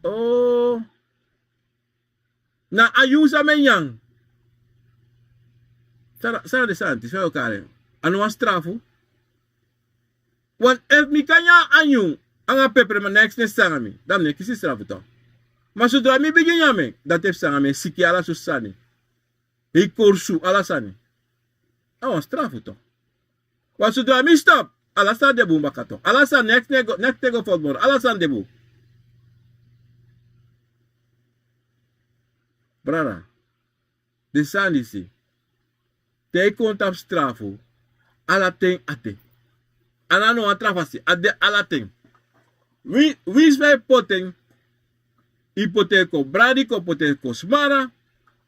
Oh. Na ayu sa menyang. Sara de santi, sa kare. Ano ang strafu? Wan if mi kanya anyu ang pepre ma next sangami. Damne kisi strafu to. Masudra mi bigyan yame, datef sangame siki ala susani. Hei korsu ala sani. Awan strafu to. Masudra mi stop, ala sa debu makato. Ala sa next nego football, ala sa debu. Brara, de sani si. Te kontap strafu, ala ten ate. Ana no atrafasi, ade ala ten. Wie sve poteng, hipoteco bradico hipoteco smara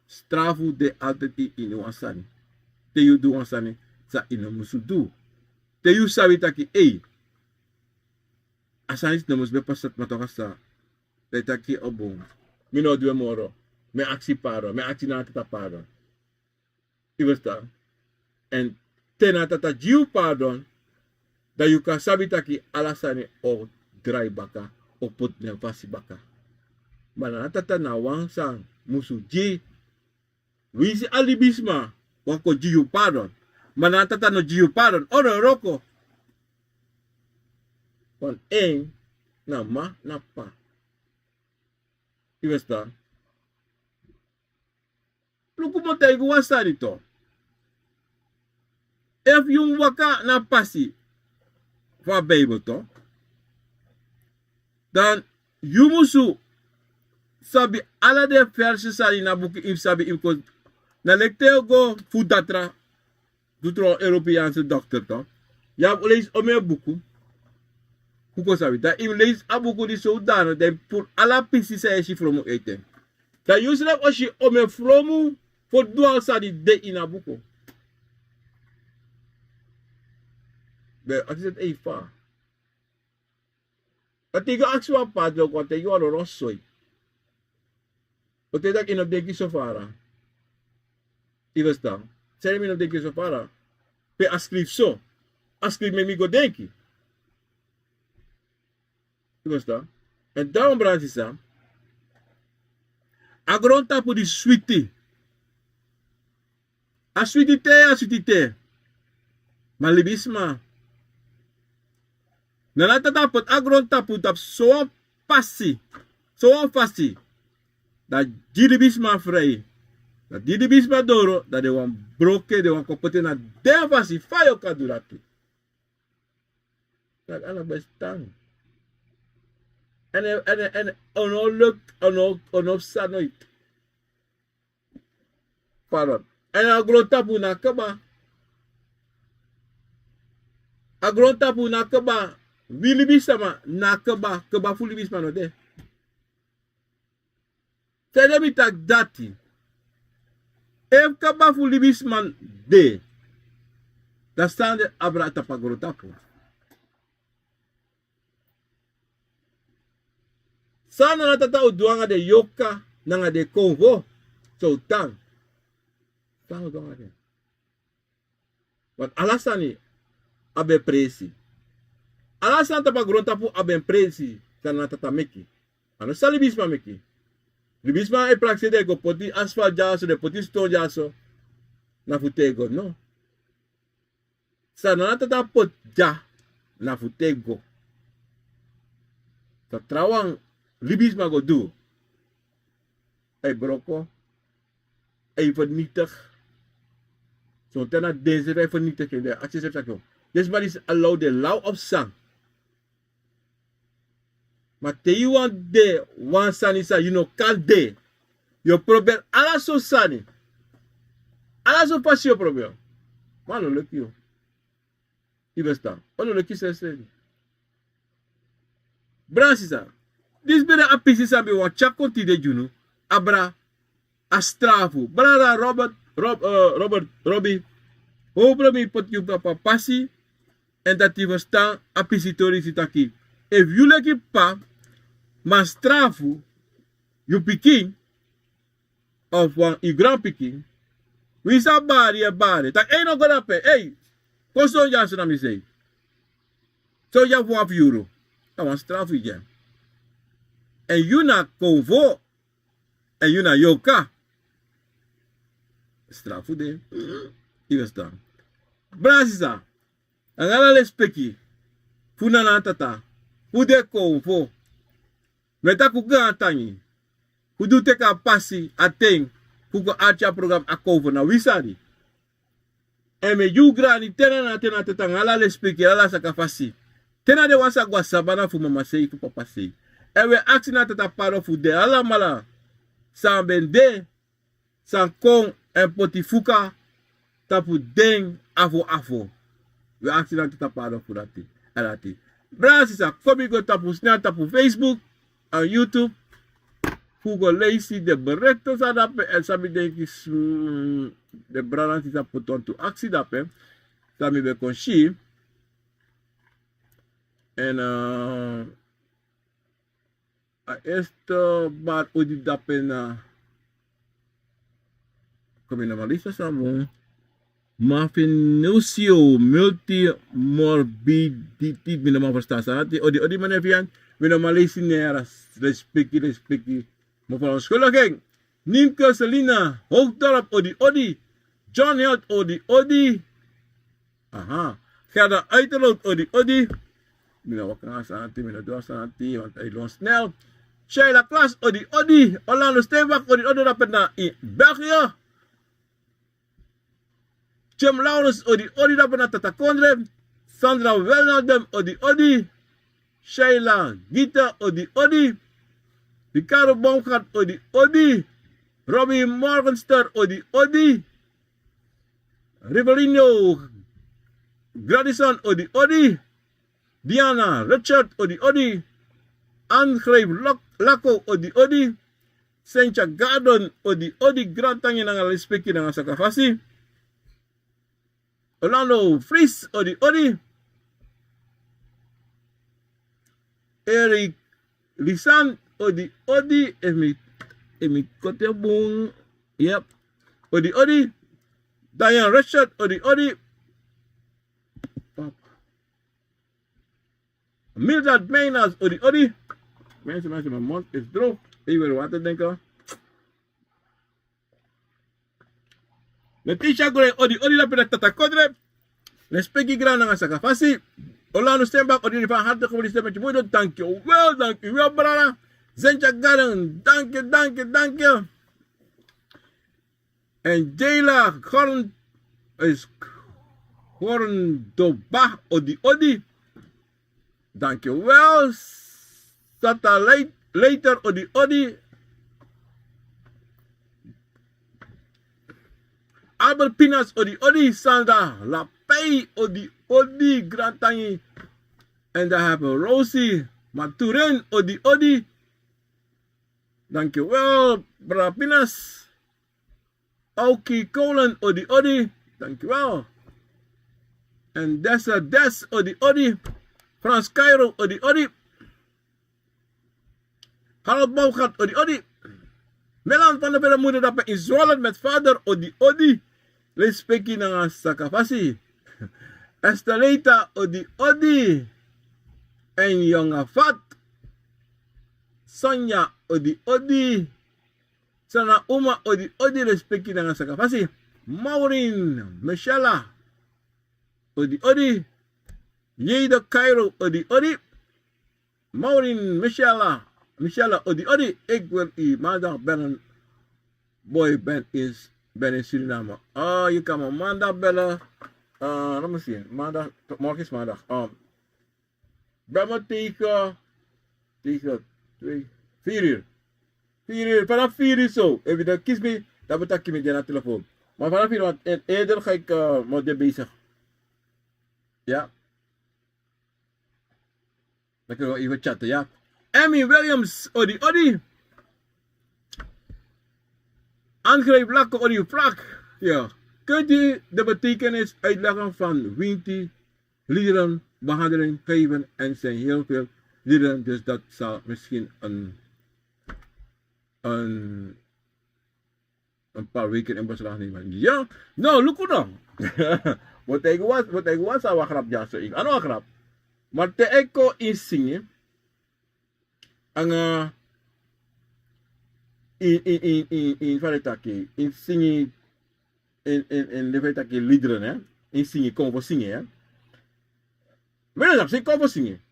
strafu de alteti in wansani te yu du wansani sa ino musu du te yu sabi taki asani no mus be pasat matoka sa te taki obong mino due moro me aksi paro me aksi na tata paro ibesta en tena tata jiu pardon da yu ka sabi taki alasani o dry baka o put ne vasi baka manatata na wangsang musu ji wisi alibisma wako jiu pardon manatata no jiu pardon oro roko kon na ma na pa ibesta luku mo tayo wasari to if yung waka na pasi fa bible to dan yumusu sabi ala de verse sali na buki if sabi if ko na lekteo go fudatra dutro Europeaanse dokter to ya lees ome buku kuko sabi da im lees abuku di so dano de pour ala pisi sa eshi from eten da yusra oshi ome from for dual sadi de ina buku be akset e fa atiga akswa padlo ko te yo ro soy o te dak inobdeki sofara. Ibesta. Sere mi inobdeki sofara. Pe askrif so. Askrif me mi godenki. Ibesta. En daarom bransi sa. Agron tapu di sweetie. A sweetie te. Malibisma. Nalatapot agron tapu tap so pasi. So fasi. Da diribisma vrij. Da diribisma doro. Da de wan broke. De wan kopote na devasi. Fayo kadurati. Dat anak bestang. En onolukt. Onopsa nooit. Parot. En agrotapu na kaba. Agrotapu na kaba. Wilibisa ma. Na kaba. Kaba fulibisma no de. Tell me tak dati. If kaba fulibisman de. Dan staan de abra tapagrotapu. Sana na tata uduanga de yoka nanga de Congo. So tang. Tang uduanga de. Want alasani abe presi. Alasan tapagrotapu abe presi. Sana tata meki. Ano salibisma meki. Libisma e praxe de go poti asfalt jaso de poti stone jaso na futego no. Sana tata pot ja na futego. Sa trawang libisma go do. Ay broko. Ay vernietig. So tena deze wij vernietig in de acties heeft zo. This man is allowed the law of sang. Maar te you want de one sanisa you know kan de. Je probeert alles zo sani. Alles zo pas je probeert. Maar no lukt je. Je verstaan. Oh no lukt je zelfs. Bransisa. Dis bene a pisi sabi wan chakonti de juno. Abra a strafu. Brada Robbie. Hoop me pot je papa passie. En dat die verstaan a pisi tori sitaki. If you like pa. Maar strafu. You pikin. Of wan i grand pikin. We sa bari. Tak e no gonna pay. Hey. Koso jansen na mi say. So ya voor euro. Dat was strafu je. En you na convo. En you na yoka. Strafu de. Je verstaan. Brasisa. Angala le speki. Funa na tata. Fude convo. Meta kuga tangi. Kudu teka pasi ateng. Kuga acha program a convo na wisari. En me you grani tena tata ngala le speki ala sakafasi. Tena de wasa gwa sabana fu mama sei fu papa sei. En we aksi na tata paro fu de ala mala. San bende. San kong en potifuka. Tapu deng afo. We aksi na tata paro fu dati. Alati. Brasisa, komi go tapu snel tapu Facebook. En YouTube. Fu go leisi de berichten sa dape. En sabi denki de brananti sa puton tu aksi dape. Sami be konshi. En esto bar udi dape na come na malisa samo mafinosio multimorbidity minama verstaan odi manevian minomalisi nera respecti mo van schuldiging Nienke Selina Hoogdorp odi John Held odi aha Gerda Uiterloot odi mina wakanga santi mina doa santi want hij loon snel Sheila Klas odi Orlando Steenbach odi dapat na in België Jim Laurens odi dapat na Tata Kondre Sandra Welnadem odi Sheila Gita odi Ricardo Baumgart odi Robbie Morgenster odi Rivelino Gradison odi Diana Richard odi Angreep Lako odi Sencha Gardon odi Grand Tangi nang respecti nang sakafasi Orlando Fries odi Eric Lisan odi emi kote bung yep odi Diane Richard odi Mildred Mainers odi mensen mijn mond is droog even water denken Letitia Gore odi dapat Tata Kondre respecti gran nang sakafasi Orlando Steenbach odi van harte gefeliciteerd met je moeder dank je wel brada Zencha Garden dank je en Jayla Gorndobach odi dankjewel. Sata later odi. Albert Pinas odi. Sandra Lapay odi. Grand Tangi. En daar hebben we Rosie Maturin odi. Dankjewel, Bra Pinas. Auki Kolen odi. Dankjewel. En Dessa Des odi. Frans Cairo odi. Harold Baumgart odi. Melan van der Belle moeder dapat in Zwolle met vader odi. Respecti nanga sakafasi. Estelita odi. En jonge Fat. Sonja odi. Sana Uma odi respecti nanga sakafasi. Maureen Michelle odi. Jade Cairo odi. Maureen Michelle odi. Ik wil u maandag bellen. Boy, ben in Suriname. Je kan me maandag bellen. Laat me zien. Maandag, morgen is maandag. Bel me tegen 4 uur. 4 uur, vanaf 4 uur zo. Even dan kies me, dan betak je me naar de telefoon. Maar vanaf 4 uur, want eerder ga ik met bezig. Ja. Dan kunnen we even chatten, ja. Emmy Williams, Odi. Aangrijp lakken, Odi, vlak. Ja. Kunt u de betekenis uitleggen van Winti, liederen, behandeling, geven en zijn heel veel liederen. Dus dat zal misschien een paar weken in beslag nemen. Ja, nou, look dan. Wat ik was, wat grap ja zo ik. Ano grap. Maar te eko in zingen. Ang in varitake in zingen in de varitake liederen hè. In zingen kom voor zingen hè. Maar dat is kom voor zingen.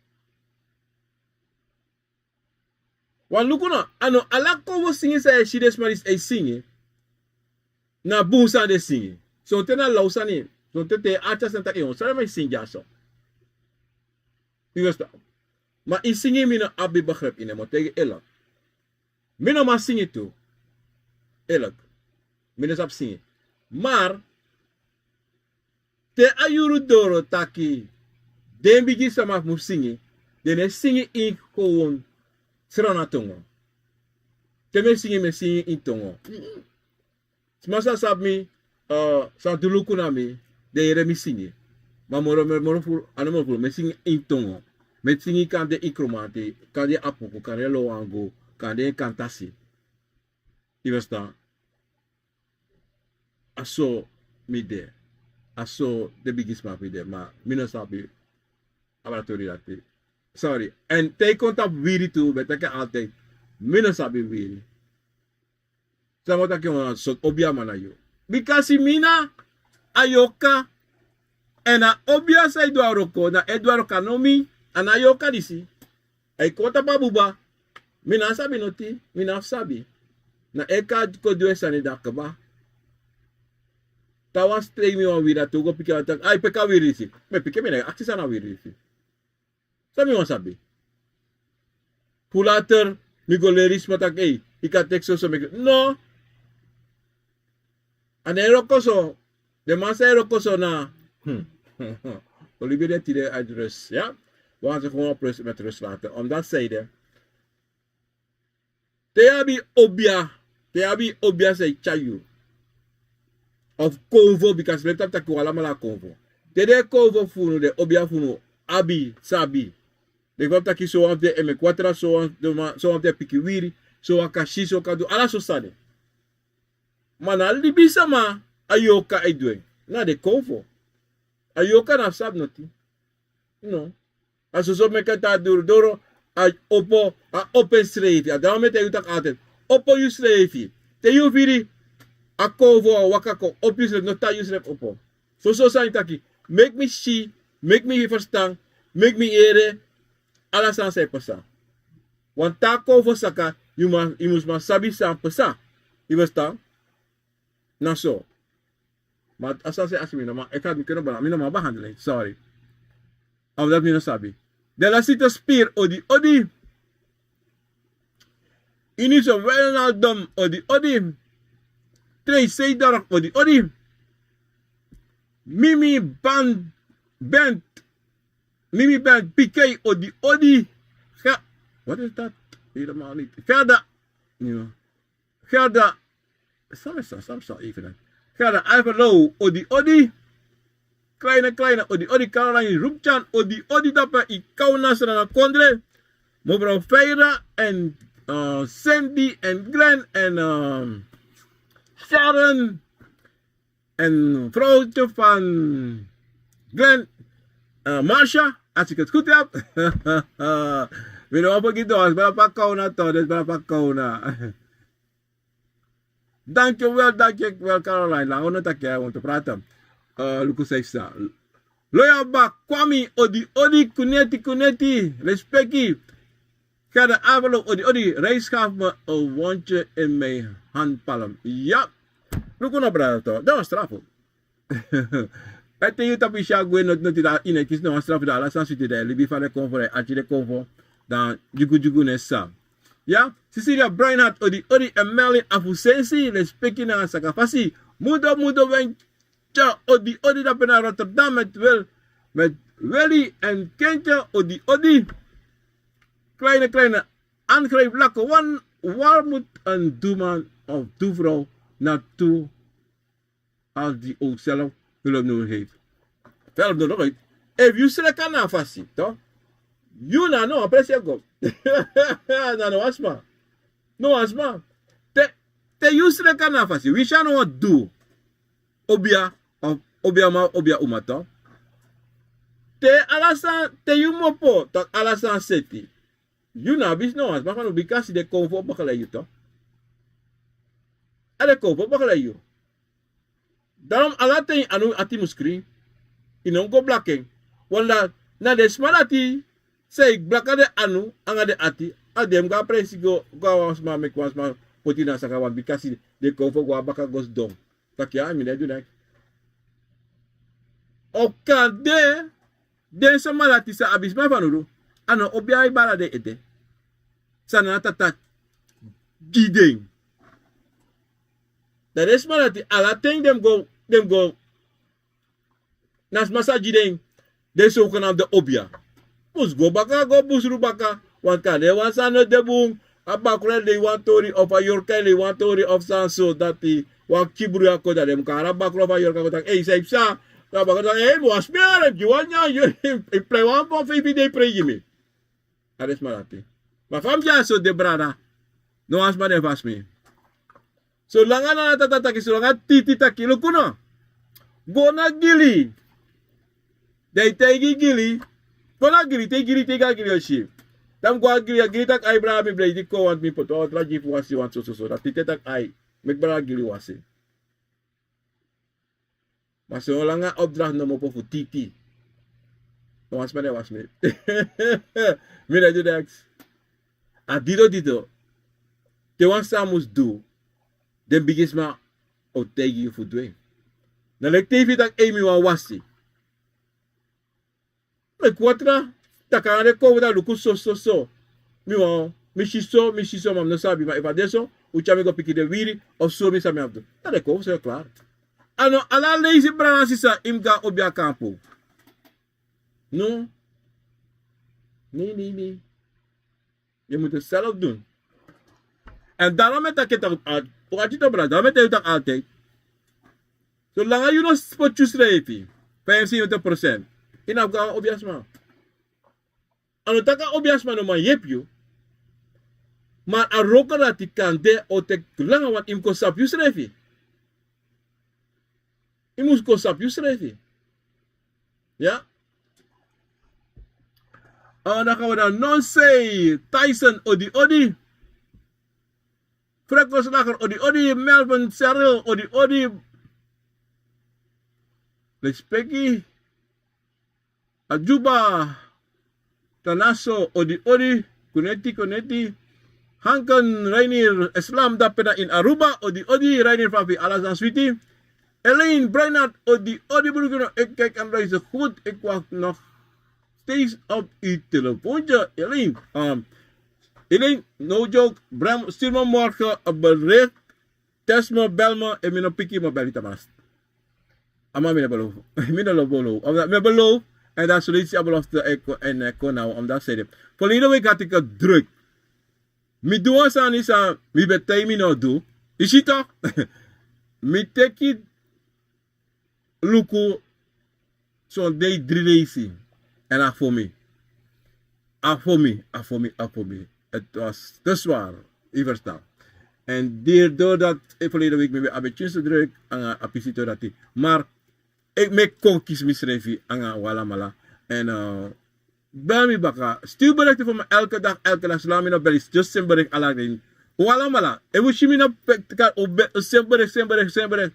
Want look na ano ala kom voor zingen say she des maris e zingen. Na bunsa de zingen. So tena lausani. So te artist en tak so maar zing ja so. Maar in zingen mina abi begrip in mo tegen elk. Mina maar zingen toe. Elk. Mina sap zingen. Maar te ayuru doro taki den bigi sama mu zingen. Den zingen in gewoon srana tongo. Te me zingen in tongo. Smasa sap mi sa duluku na mi de yere mi zingen. Maar moro ful anamo ful me zingen in tongo. Me zingen kan de ikromate, kan de apoku, kan de loango, kan de kantasi. Je verstaan? Aso mi de. Aso de bigis ma de, maar mina sabi abatori dati. Sorry. En te contact wiri tu, beteke altijd mina sabi wiri. Samo tak yung so obya man ayo. Because mina ayoka ena obya sa Eduardo ko na Eduardo Kanomi anayoka disi. Ay kota pa buba. Mina sabi noti, mina sabi. Na eka ko duwe sa ni dakaba. Tawas stay mi wan wira tugo pika atak. Ay peka wiri si. Me pika mi na aksi sana wiri si. Sabi wan sabi. Pulater mi goleris matak ay ika tekso so mi. No. Anero ko so. De masero ko so na. Olivia tide address, ja. We gaan ze gewoon met rust laten. Omdat zeiden. Te abi obia say chayu. Of convo because let up ta kuala mala convo. Te de convo funu de obia funu abi sabi. De kwam ta ki so of de M4 so of de pikiwiri so akashi so kadu ala so sade. Mana libisa ma ayoka edwe. Na de convo. Ayoka na sab noti. No. Aso so mekata duro a opo a open slave. A daarom met utak altijd. Opo you slave. Te you viri a kovo wakako op you slave. No ta you slave opo. So sa taki. Make me see. Make me verstaan. Make me ere. Alasan say pasa. Want ta kovo saka. You must maar sabi sa pasa. You verstaan? Na so. Maar asa say asmi na. Ik had me kunnen behandelen. Mina ma behandelen. Sorry. Of dat mina sabi. De la cita spir odi. Ini so wel na dom odi. Trey say dark odi. Mimi band PK odi. What is that? Helemaal niet. Verder. Verder. Sam even. Verder Ivanhoe odi. Kleine odi Caroline Roepchan odi dapper ikaw na sa na kondre. Mevrouw Feira en Sandy en Glenn en Sharon en vrouwtje van Glenn Marsha, als ik het goed heb. Wil je op een keer bij een kona toch, dus bij een kona. Dankjewel Caroline, lang ono tak ya want te praten. Luku Seisa. Loya ba kwami odi kuneti respecti. Ga de envelop odi reis gaf me een wondje in mijn handpalm. Ja. Luku na brado. Dat was straf. Het is tapi siya gwen not da ine kis no straf da la sans de libi fa le convo ati de convo dan jugu nessa. Ja, Cecilia Breinhardt, odi en Merlin Afusensi, le speaking na Sakafasi. Mudo wen tja odi dat naar Rotterdam met Willy en Kentje odi. Kleine aangrijplakken. Waar moet een doeman of doevrouw naartoe als die ook zelf hulp nodig heeft? Hulp nodig heeft. If you select an afasi, toch? You na no, appreciate go. Na no asma. No asma. Te you select an afasi. We shall not do. Obia umato. Te alasan, te you mopo, tak alasan seti. You na bis no asma, kan ubikasi de konfo bakala you to. Ale konfo bakala you. Daarom alaten anu ati muskri. Inon go blacking. Wala na de smarati say blakade anu anga de ati adem ga presi go wasma make wasma potina sakawan because de konfo go abaka gos dom. Takia mi do nek. Okade de samarati sa abisma fanuru. Ano obia ibara de ete. Sana tata gideng. The resmarati alaten dem go nas masa gideng. De zogenaamde obia. Mus go baka, go busru baka. Want kan de wan sano de boom. A bakure de wan tori of a yorka de wan tori of sanso. Dat die wan kibru ya koda de mukara bakure of a yorka koda. Hey, say sa. Na baka hey, was meer. You want ya? You play one for 50 day pray me. Ares marati. Maar fam ja so de brada. No as ma de vas me. So langa na tatataki so langa titi taki lo kuno. Go na gili. They take gili. Kona gili, take gili oshi. Tam go gili tak ay bra mi blade ko want mi poto tra jif wasi want so. Dat tite tak ay mek bra gili wasi. Maar so lang nga opdracht no mo po fu titi. No was me. Mi na do dax. A dido. Te wan sa mus do. Den biggest ma o take you fu doen. Na lek TV tak ay mi wan wasi. Me kwatra takane ko da luku so. Mi shiso mam no sabi ma ifa deso uchame go piki de wiri of so mi sami abdo. Dat ko so klaar. Ano ala lazy branasi sa imga obia kampo. No. Nee. Je moet het zelf doen. En daarom met dat ik het uit. Daarom met dat altijd. Zolang je nog spotjes schrijft, 75%. In Afghaan obiasma. Ano taka obiasma no man yepyo. Maar a roka dat die kan de o tek langa wat im ko sap yusrefi. Imus ko sap yusrefi. Ja? Dan gaan we dan non say Tyson odi. Frekos lager odi. Melvin Cyril odi. Lespeki. Ajuba Tanaso odi. Kuneti. Hankan Rainier Islam dapena in Aruba odi. Rainier Fafi Alazan Sweetie. Elaine Breinhardt odi. Ik kijk aan deze goed. Ik wacht nog steeds op uw telefoontje. Elaine, no joke. Stuur me morgen een bericht. Test me, bel me. En mijn pikkie me bel niet amast. Amma mijn beloof. Mijn beloof. Omdat mijn beloof. En dat solutie aan belofte en ik kon nou. Omdat zei het. Volgende week had ik het druk. Mi doe aan is aan. Mi betij mi nou doe. Is het toch? Mi teki. Luku. Zo'n day 3 lazy. En af voor me. Het was te zwaar. Je verstaat. En doordat ik verleden week me een beetje te druk aan een dat hij. Maar ik me kon kies misschrijven aan wala mala. En bel me baka. Stuur berichten voor me elke dag. Sla me naar bel. Just zijn bericht alleen. Wala mala. En we zien me naar zijn bericht.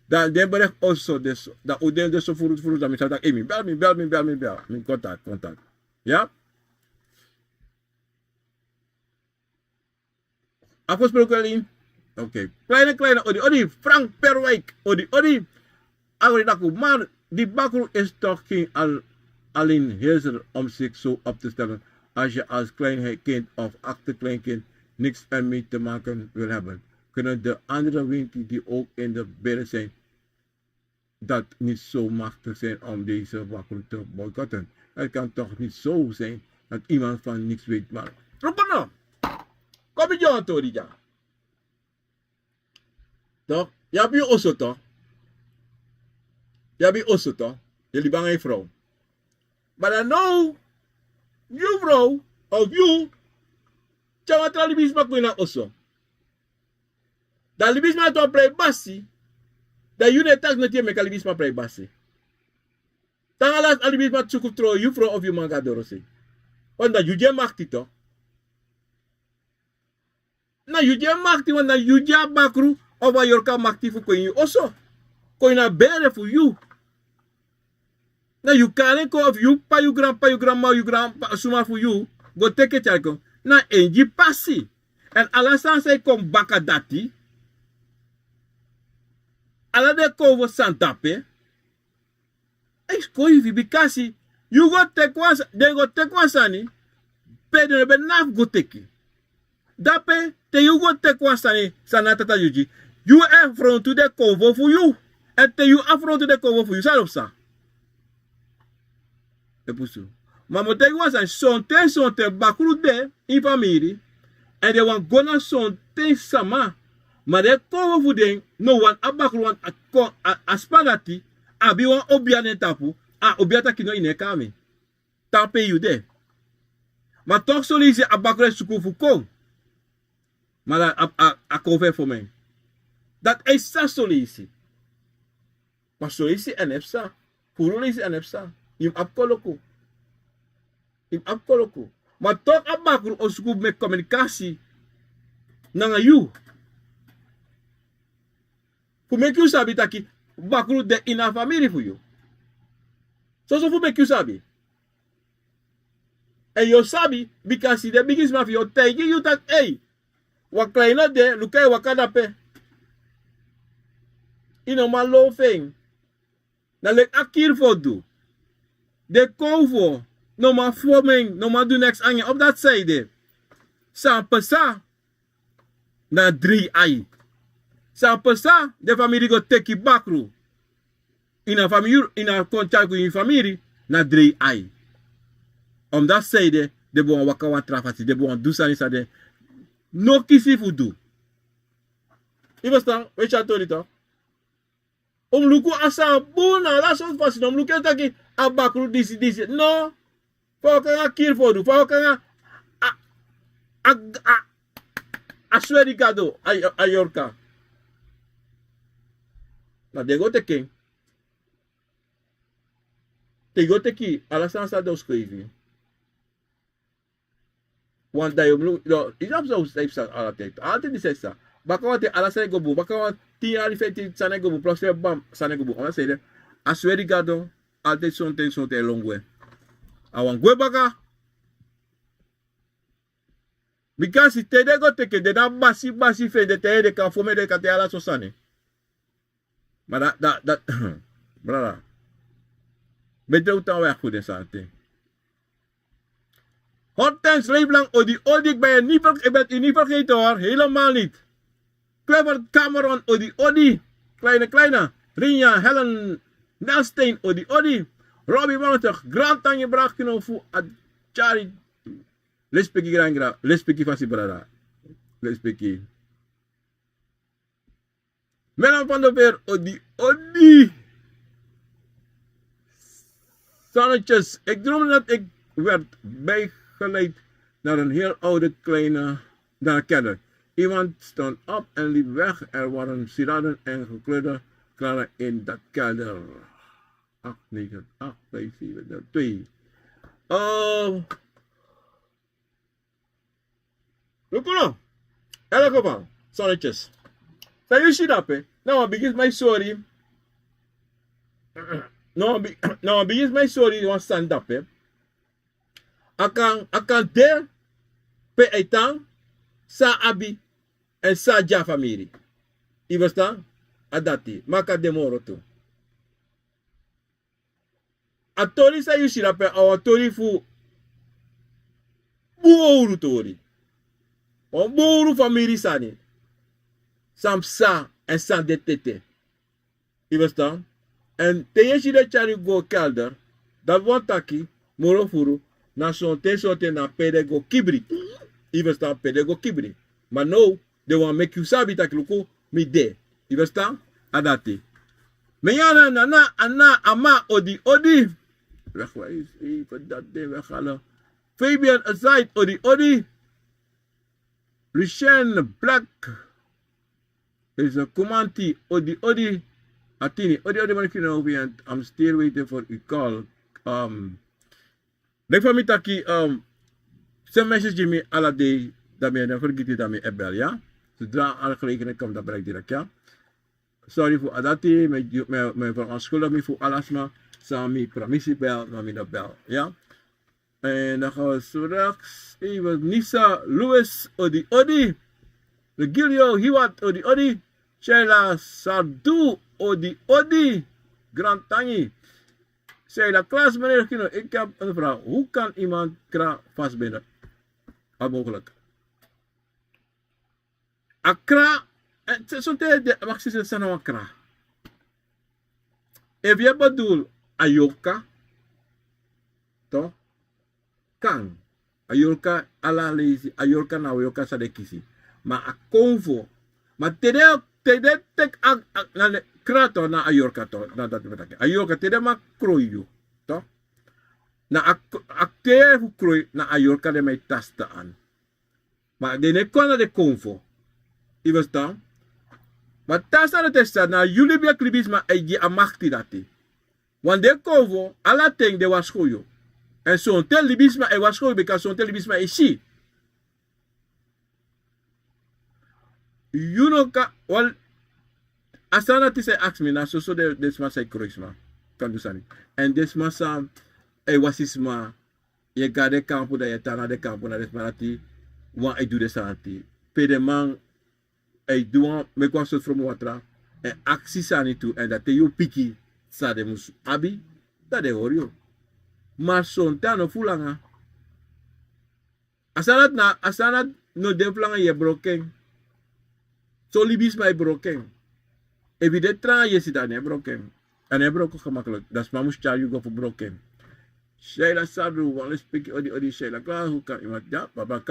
Dat den bericht also dus. Dat u den dus zo voert. Dat me zou zeggen, bel me. Mijn contact. Ja? Afgesproken alleen? Oké. Kleine, odi. Frank Perwijk, odi. Agridaku, maar die bakker is toch geen alleen heerser om zich zo op te stellen als je als klein kind of achterkleinkind niks ermee te maken wil hebben, kunnen de andere winkel die ook in de binnen zijn, dat niet zo machtig zijn om deze wakkel te boycotten. Het kan toch niet zo zijn dat iemand van niks weet, maar roepen nou, kom je aan toe, ja. Toch? Je hebt je osso toch? Je hebt je osso toch? Jullie bang een vrouw. Maar dan nou, je vrouw, of you, tja wat libis mak na osso. Dan libis mak to play basi, dan you ne tak netie me libis mak play basi. Dan alas alibis mak tsukuf tro you vrouw of you manga dorose. Want dat you je makti toch? Na you je makti, want na you je bakru, of a yorka makti fu koin you osso. Koin na bere fu you. Na you can't go of you pa you grandma, you grandpa suma for you. Go take it jako. Na enji passi. En alasan say kom baka dati. Ala de kovo santape. Ex koi vi bikasi. You go take one, they go take one sani. Pe de be naf go take. Dape te you go take one sani sanatata yuji. You affront to the cover for you. And te you affront to the cover for you. Salop sa. Maar moet ik was een zonte bakru de in familie en de wan gona zonte sama maar de kovo voeding no wan abakru wan a spaghetti abi wan obiane tapu a obiata kino ine kami tape you de maar toch zo lees je abakru suku fuko maar a cover voor mij dat is zo lees je maar zo lees je en efsa puro lees je en efsa im apkoloko. Im apkoloko. Maar toch abakru osku met communicatie nanga you. Fu make you sabi taki bakru de ina family for you. So fu make you sabi. And you sabi because the biggest man for you take you that hey. Wa kleina de lukai wakada pe. Ino ma low thing. Na lek akir for do. De kovo, no ma forming, no ma do next anje op dat zijde. Sa pesa na 3 ai. Sa pesa de familie go teki bakru. In a familie, in a contact in familie na 3 ai. Om dat zijde de bon waka wa trafati, de bon do sanisa de no kisi fu do. Je verstaan? Weet je het toch? Om luku asa bona la so fasi om luku taki abakru disi no fo kan akir fodu fo kan a swedi gado ayorka na de go teki ala sansa dos skrivi want da yo no is abso steps ala tek altijd die sessa bakawate ala sai go bu bakawate ti ali feti sana go bu plus bam sana go bu on say a swedi gado altijd zonte longwe. Awan gwe baka. Because te de go teke de na basi fe de te de kan fome de kate ala sosane. Maar dat brada. Bete utan weg goed in sante. Hot times leef lang odi bij je niet ik ben u niet vergeten hoor, helemaal niet. Clever Cameron odi. Kleine. Rinja, Helen Nelstein odi. Robbie Mountain, Grand Tanya Brakino fu Chari. Lespeki Grangra, Lespeki Fasi Brada. Lespeki. Menan van de Veer odi. Zonnetjes, ik droomde dat ik werd bijgeleid naar een heel oude kleine kelder. Iemand stond op en liep weg. Er waren sieraden en gekleurde klaren in dat kelder. 8, 9, 8, 5, 7, 2. Look on. Elke geval. Zonnetjes. Can you see that? Now I begin my story. Now I begin my story on stand up. Akan der pe etang sa abi en sa ja family. I verstaan? Adati. Maka demoro to. A tori sa you see that a tori fu buouru tori. On bouru familie sani. Sam sa en san de tete. Je verstaan? En teyeshi de chari go kelder. Dat want taki. Moro furu. Na sonte na pede go kibri. Je verstaan? Pede go kibri. Maar no. They want make you sabi taki luku. Mi de. Je verstaan? Adati. Meyana nana ana ama odi odi. Wegwijs. Even dat ding weghalen. Fabian aside odi odi. Lucien Black is a Kumanti odi odi. Atini odi odi man I'm still waiting for a call. Denk van mij taki send message Jimmy alla day daarmee dan vergeet je daarmee ebel ja. Zodra alle gelegenheid komt dan bereik direct ja. Sorry voor adati me verontschuldig me voor alles maar sami permissie bel maar me bel ja. En dan gaan we straks even Nisa Louis odi odi. Regilio Hiwat odi odi. Sheila Sardu odi odi. Grand Tangi. Sheila Klaas meneer Kino. Ik heb een vraag. Hoe kan iemand kra vastbinden? Mogelijk. Akra. Zo'n tijd mag je zeggen nou akra. If je bedoelt ayoka. Toch? Kan. Ayoka ala lazy. Ayoka na ayoka sa de kisi. Maar a convo. Maar tede tek na krato na ayorka to na dat betake. Ayorka tede ma kroyu. To. Na akte fu kroy na ayorka de mai tasta an. Maar de ne kona de convo. I was dan. Maar tasta de testa na jullie bia klibis ma eji amakti dati. Want de convo ala ting de was goyo. En zo'n tel libisma e was goyo because zo'n tel libisma e si. You know, well, asana ti say ask me na so de desma say kruisma kan du sani. En desma sam e wasisma ye gade kampu da ye tana de kampu na desmarati wan e du de sanati. Pede man e duan me kwa so from watra e aksi sani tu en dat you piki sa de mus abi da de orio. Maar son tano fulanga. Asanat no de fulanga ye broken. So libis mij broken. Evident tra je zit aan je broken. En je broken gemakkelijk. Dat is maar moest je go voor broken. Sheila Sadru, want speak odi Sheila. Klaar, hoe kan iemand? Ja, papa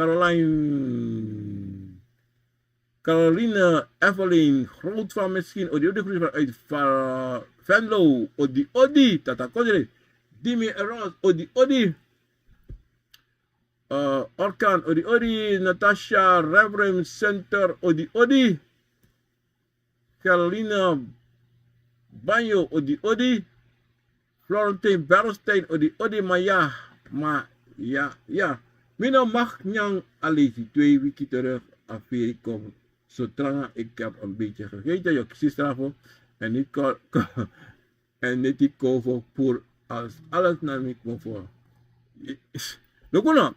Caroline Evelyn, groot van misschien. Odi groet uit Venlo. Odi, tata kodere. Dimi Eros, odi. Orkan, odi. Natasha, Reverend Center, odi. Carolina Banyo odi. Florentine Berstein odi. Maar ja. Mina mag nyang alisi 2 weken terug affaire komen. Zodra ik heb een beetje gegeten. Je kiest ervoor. En niet die kovo voor alles naar mij komt voor. Look nou.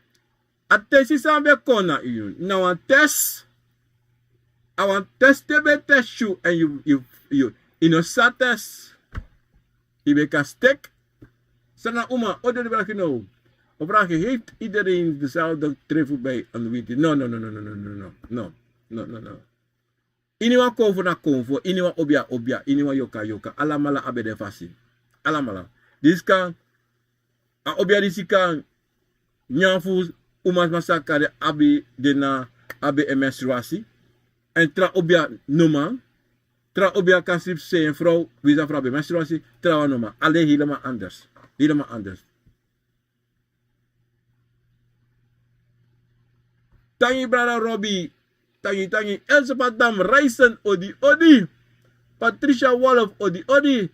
Attentie samen kona u. Nou een test. I want test you and you innocent test. Je bent een stek. Sana uma, ode de vraag nou. Op vraag heeft iedereen dezelfde treffer bij een winter? No. Iniwa konvo na konvo, iniwa obia, iniwa yoka. Alamala abede fasi. Alamala. Dis kan, a obia disikan, nyanfu umas masakare abi dena abi menstruatie. En tra obia normaal. Tra obia kasip se een vrouw, wie is een vrouw bij menstruatie, trouwen normaal. Alleen helemaal anders. Tangi brada Robbie, tangi Elizabeth Dam Reisen, odi. Patricia Wolof, odi.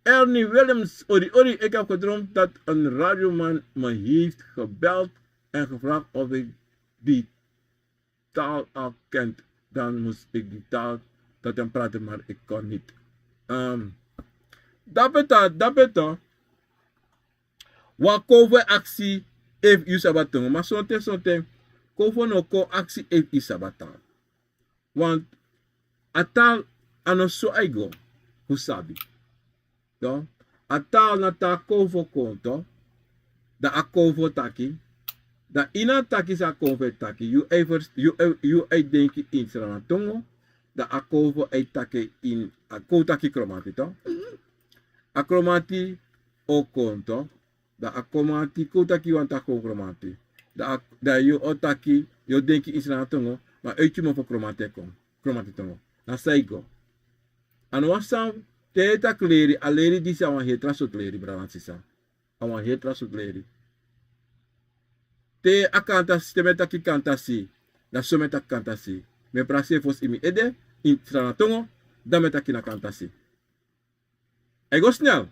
Ernie Williams, odi. Ik heb gedroomd dat een radioman me heeft gebeld en gevraagd of ik die taal al kent, dan moest ik die taal tot hem praten, maar ik kon niet. Dat betekent. Wat kovo actie heeft u sabatang, maar zo'n kovo no ko actie heeft u sabatang. Want a taal ano so aigo, hoe sabi. A taal na ta kovo konto, da a kovo taki, Da ina taki sa konve taki. You ei denki in srana tongo. Da a konvo ei taki in a koutaki kromati to. A kromati o konto. Da a kromati koutaki wanta ko kromati. Da you otaki you denki in srana tongo. Ma uitje mo voor kromati tongo. Na saigo. Ano wasam teta kleri aleri disi awan hetra so kleri bravansisa. Awan hetra so kleri. Te akantasi, te meta ki kantasi, na so meta kantasi. Me prase fos imi ede, in tranatongo, da meta ki na kantasi. Ego snel.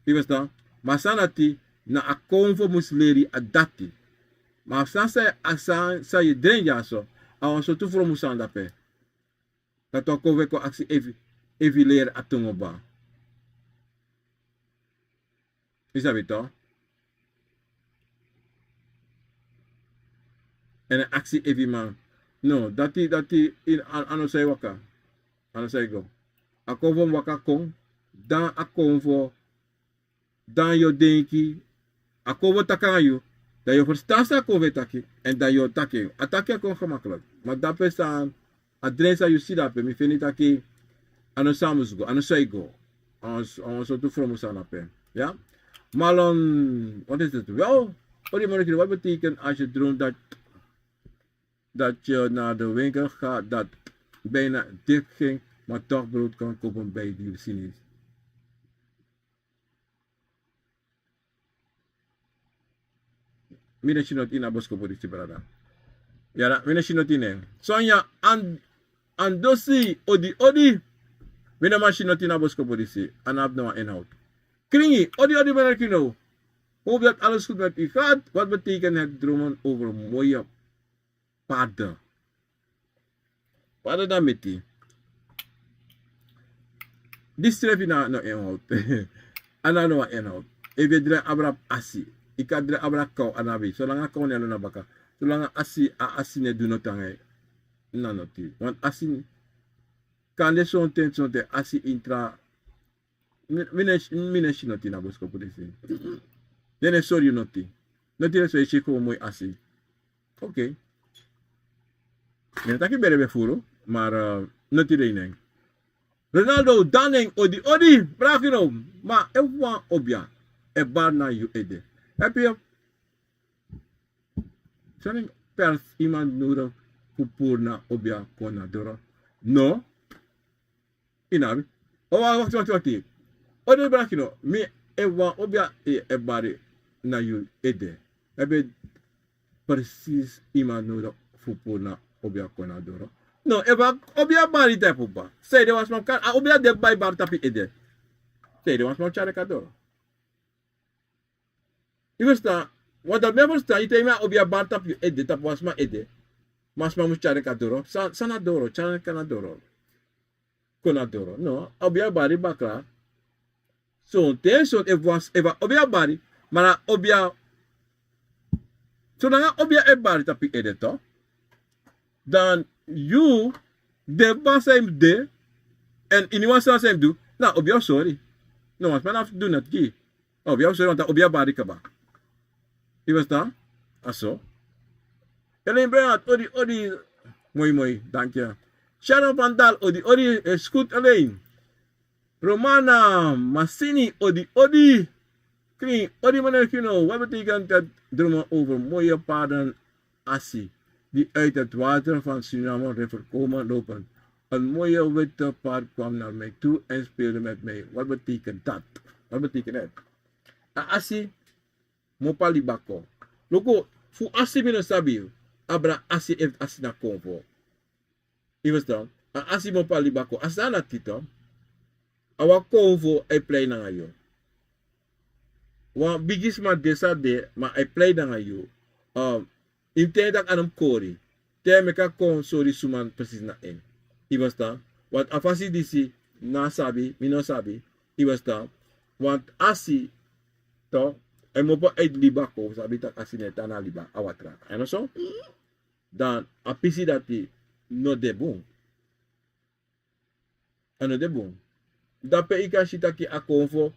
Ibesta, masanati na akonvo musleri adati. Ma sansa asan sa ye drenja so, awan so tu fro musanda pe. Dat to kove ko aksi evi leer atongo ba. Isabi to? En actie even man. No, dati in ano say waka. Ano say go. Ako vom waka kong. Dan ako vo. Dan yo denki. Ako vo taka yo. Dat je verstaat sa ako taki. En dat je taki. Ataki ako gemakkelijk. Maar dat is aan. Adresa you see dat. Mi fini taki. Ano samus go. Ano say go. Ano so tu from sana pe. Ja. Malon. Wat is het? Wel. Wat betekent als je droomt dat je naar de winkel gaat dat bijna dicht ging, maar toch brood kan kopen bij die Sinis. Mina sinot ina bosko politie brada. Ja, mina sinot ine. Sonja andosi odi. Mina ma sinot ina bosko politie. En heb nou inhoud. Kringi, odi ben ik nou. Hoop dat alles goed met u gaat. Wat betekent het dromen over mooie paden? Paden dan met die. Die schrijf je naar inhoud. En dan nog inhoud. Even drie abra asi. Ik had drie abra kou anabi. Zolang ik kou nelo na baka. Zolang asi ne do notange. Nanoti. Want asi kan de zo'n ten asi intra. Mine shinoti na bosko polisi. Nene sorry noti. Noti na so e chiko mooi asi. Oké. Mene taki bere furo. Maar noti de ineng. Ronaldo Danning odi brakino ma ewa obia e bar na you ede. Heb je zo'n pers iemand nodig voor na obia kona dora? No. Inabi. Oh wacht. Odi brakino mi ewa obia e bar na you ede. Heb je precies iemand nodig voor na obia kona dora? No, eba obia bari type ba. Say de was mam kan obia de bai bar tapi ede. Say de was mam chare kadoro. Iwesta, wat dat me versta, ite me obia bar tapi ede tap was ma ede. Mas mam chare kadoro. Sana doro, chare kanadoro. Konadoro. No, obia bari bakla. So tension eva obia bari, mana obia so nanga obia e bari tapi ede to. Dan you de basem de en in sa sem do na obia sorry no mas man have to do not ki obia sorry want obia bari kaba i was da aso Ellen Bernard odi moi dankie Sharon Pandal odi scoot alleen Romana Massini odi kring odi maner kino wat betekent dat drama over mooie paden asi die uit het water van Suriname River komen lopen. Een mooie witte paard kwam naar mij toe en speelde met mij. Wat betekent dat? Wat betekent het? Asi mopali bako. Loko, fu asi mino sabi, abra asi heeft asi na konvo. Je verstaan? Asi mopali bako. Asana tito, awa konvo ay play na ngayon. Wa bigis ma desa de, ma ay play na ngayon. Intend dat aan hem kori. Ter meka kon sorry suman precies na en. Ibasta. Want afasi disi na sabi, mino sabi. Ibasta. Want asi to ay mo pa ay liba ko sabi tak asineta na liba awatra. Ano so? Dan apisi dati no debong. Ano debong? Dape ikashita ki akonfo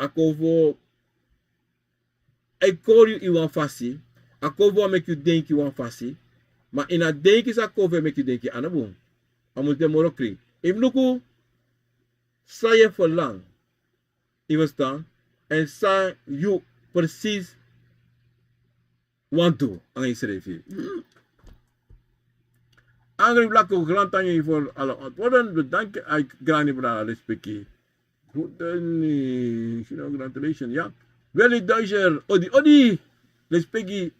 akonfo I call you want fasi. A cover make you think you want fasi. Maar in a denk is a cover make you denk je anabon. Amus de morokri. If luku sa je voor lang. Je verstaan? En sa you precies want to. Ang isrefi. Angry black ook grand tanje voor alle antwoorden. Bedankt. Ik grani bra respecti. Goed dan. Congratulations. Ja. Willy Duizer. Odi. Respecti.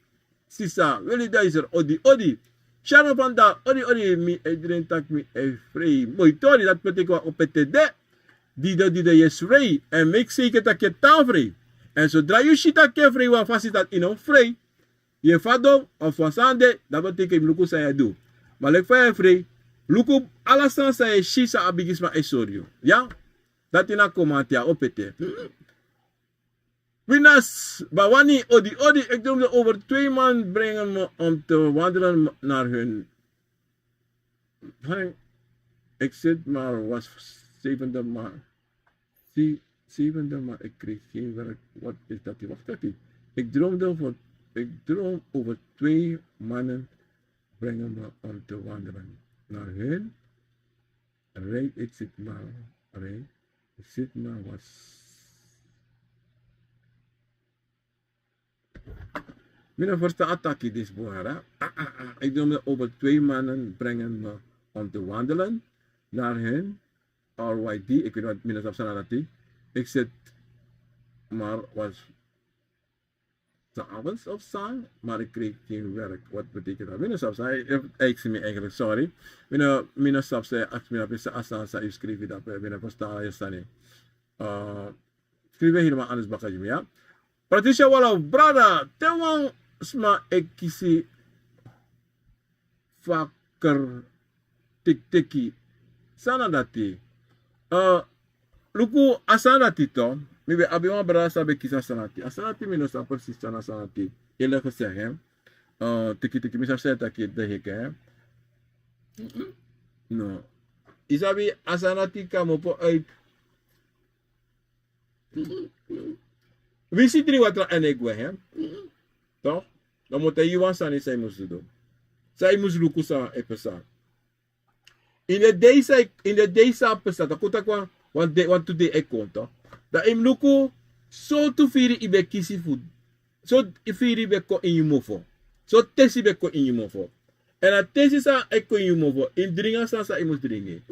Sisa. Willy Duizer. Odi. Sharon van da. Odi. Mi iedereen tak mi vrij. Mooi tori. Dat betekent wat op het TD. Die de je vrij. En make zeker dat je taal vrij. En zodra je shit dat je vrij. Wat vast dat in een vrij. Je fado of wasande. Dat betekent luku sa je doe. Maar ik vind vrij. Luku alasan sa je shit sa abigisma esorio. Ja. Dat in een comment ja op het. Winas, Bawani, Odi, ik droomde over 2 man brengen me om te wandelen naar hun. Ik zit maar, was 7e maand. 7e maand, ik kreeg geen werk. Wat is dat? Wacht even. Ik droom over 2 mannen brengen me om te wandelen naar hun. Ik zit maar, was. Mijn eerste attackie is boera. Ik doe me over 2 mannen brengen me om te wandelen naar hen. RYD, ik weet wat mijn afstand. Ik zit maar was de avonds of zo, maar ik kreeg geen werk. Wat betekent dat? Mijn afstand, ik zie me eigenlijk, sorry. Mijn afstand, als mijn afstand, ik schreef dat, mijn verstaan je staan. Schreef helemaal anders bakje, ja. Patricia Walla, brada, tewang sma ekisi fakir tik-tiki. Sana dati. Luku asanati to. Mibe abiwan brada sabe kisa sanati. Asanati mino sa persis sana sanati. Ele gezegd hè. Tiki-tiki misa seta ki de heke. No. Isabi asanati kamopo uit. Wie ziet er wat er en ik hè? Toch? Dan moet hij je zijn zij moest doen. Zij moest lukken sa epesa. In de deze pesa, dat komt ook want today ik kom toch? Dat im lukken zo te vieren ibe kisi food. Zo vieren ibe ko in je mofo. Zo tesi ibe ko in je mofo. En dat tesi sa ik ko in je mofo. In drinken sa ik moest drinken.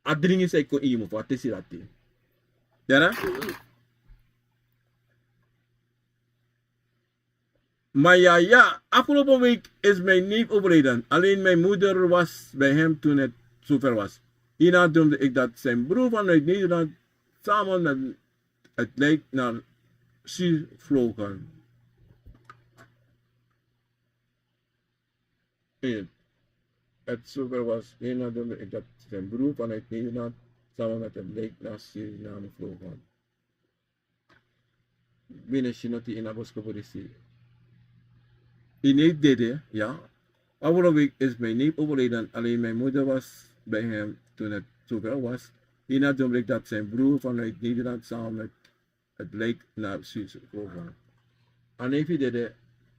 A drinken sa ik ko in je mofo. A tesi dat. Ja, maar ja, afgelopen week is mijn neef overleden. Alleen mijn moeder was bij hem toen het zover was. Hierna droomde ik dat zijn broer vanuit Nederland samen met het lijk naar zee vlogen. Het zover was. Hierna droomde ik dat zijn broer vanuit Nederland samen met een lijk naar Suriname vlogen. Binnen Chinoti in Abosko Politie. Die neef deed, ja. Afgelopen week is mijn neef overleden. Alleen mijn moeder was bij hem toen het zover was. Hierna droomde ik dat zijn broer vanuit Nederland samen met het lijk naar Suriname vlogen. En neefje deed,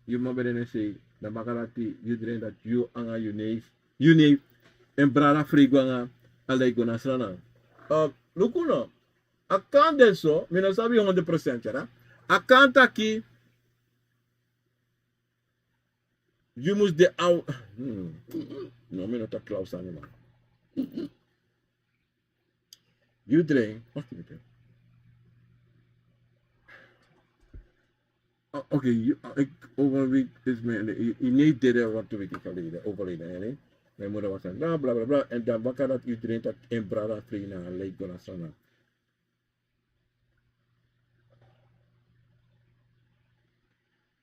je mag bij de zeggen, dan mag je iedereen dat je aan je neef en brada frigwanga alay go nasrana. Lukuno, akan denso, mina sabi 100% ya. Akan taki, you must de out. No, mina ta klaus anima. You drink. Wacht even. Oké, ik overweek is mijn, je neef deed er wat 2 weken geleden, overleden, hè. Mijn moeder was aan bla bla bla bla. En dan wakker dat iedereen dat in brada vrij naar Lake Gonasana.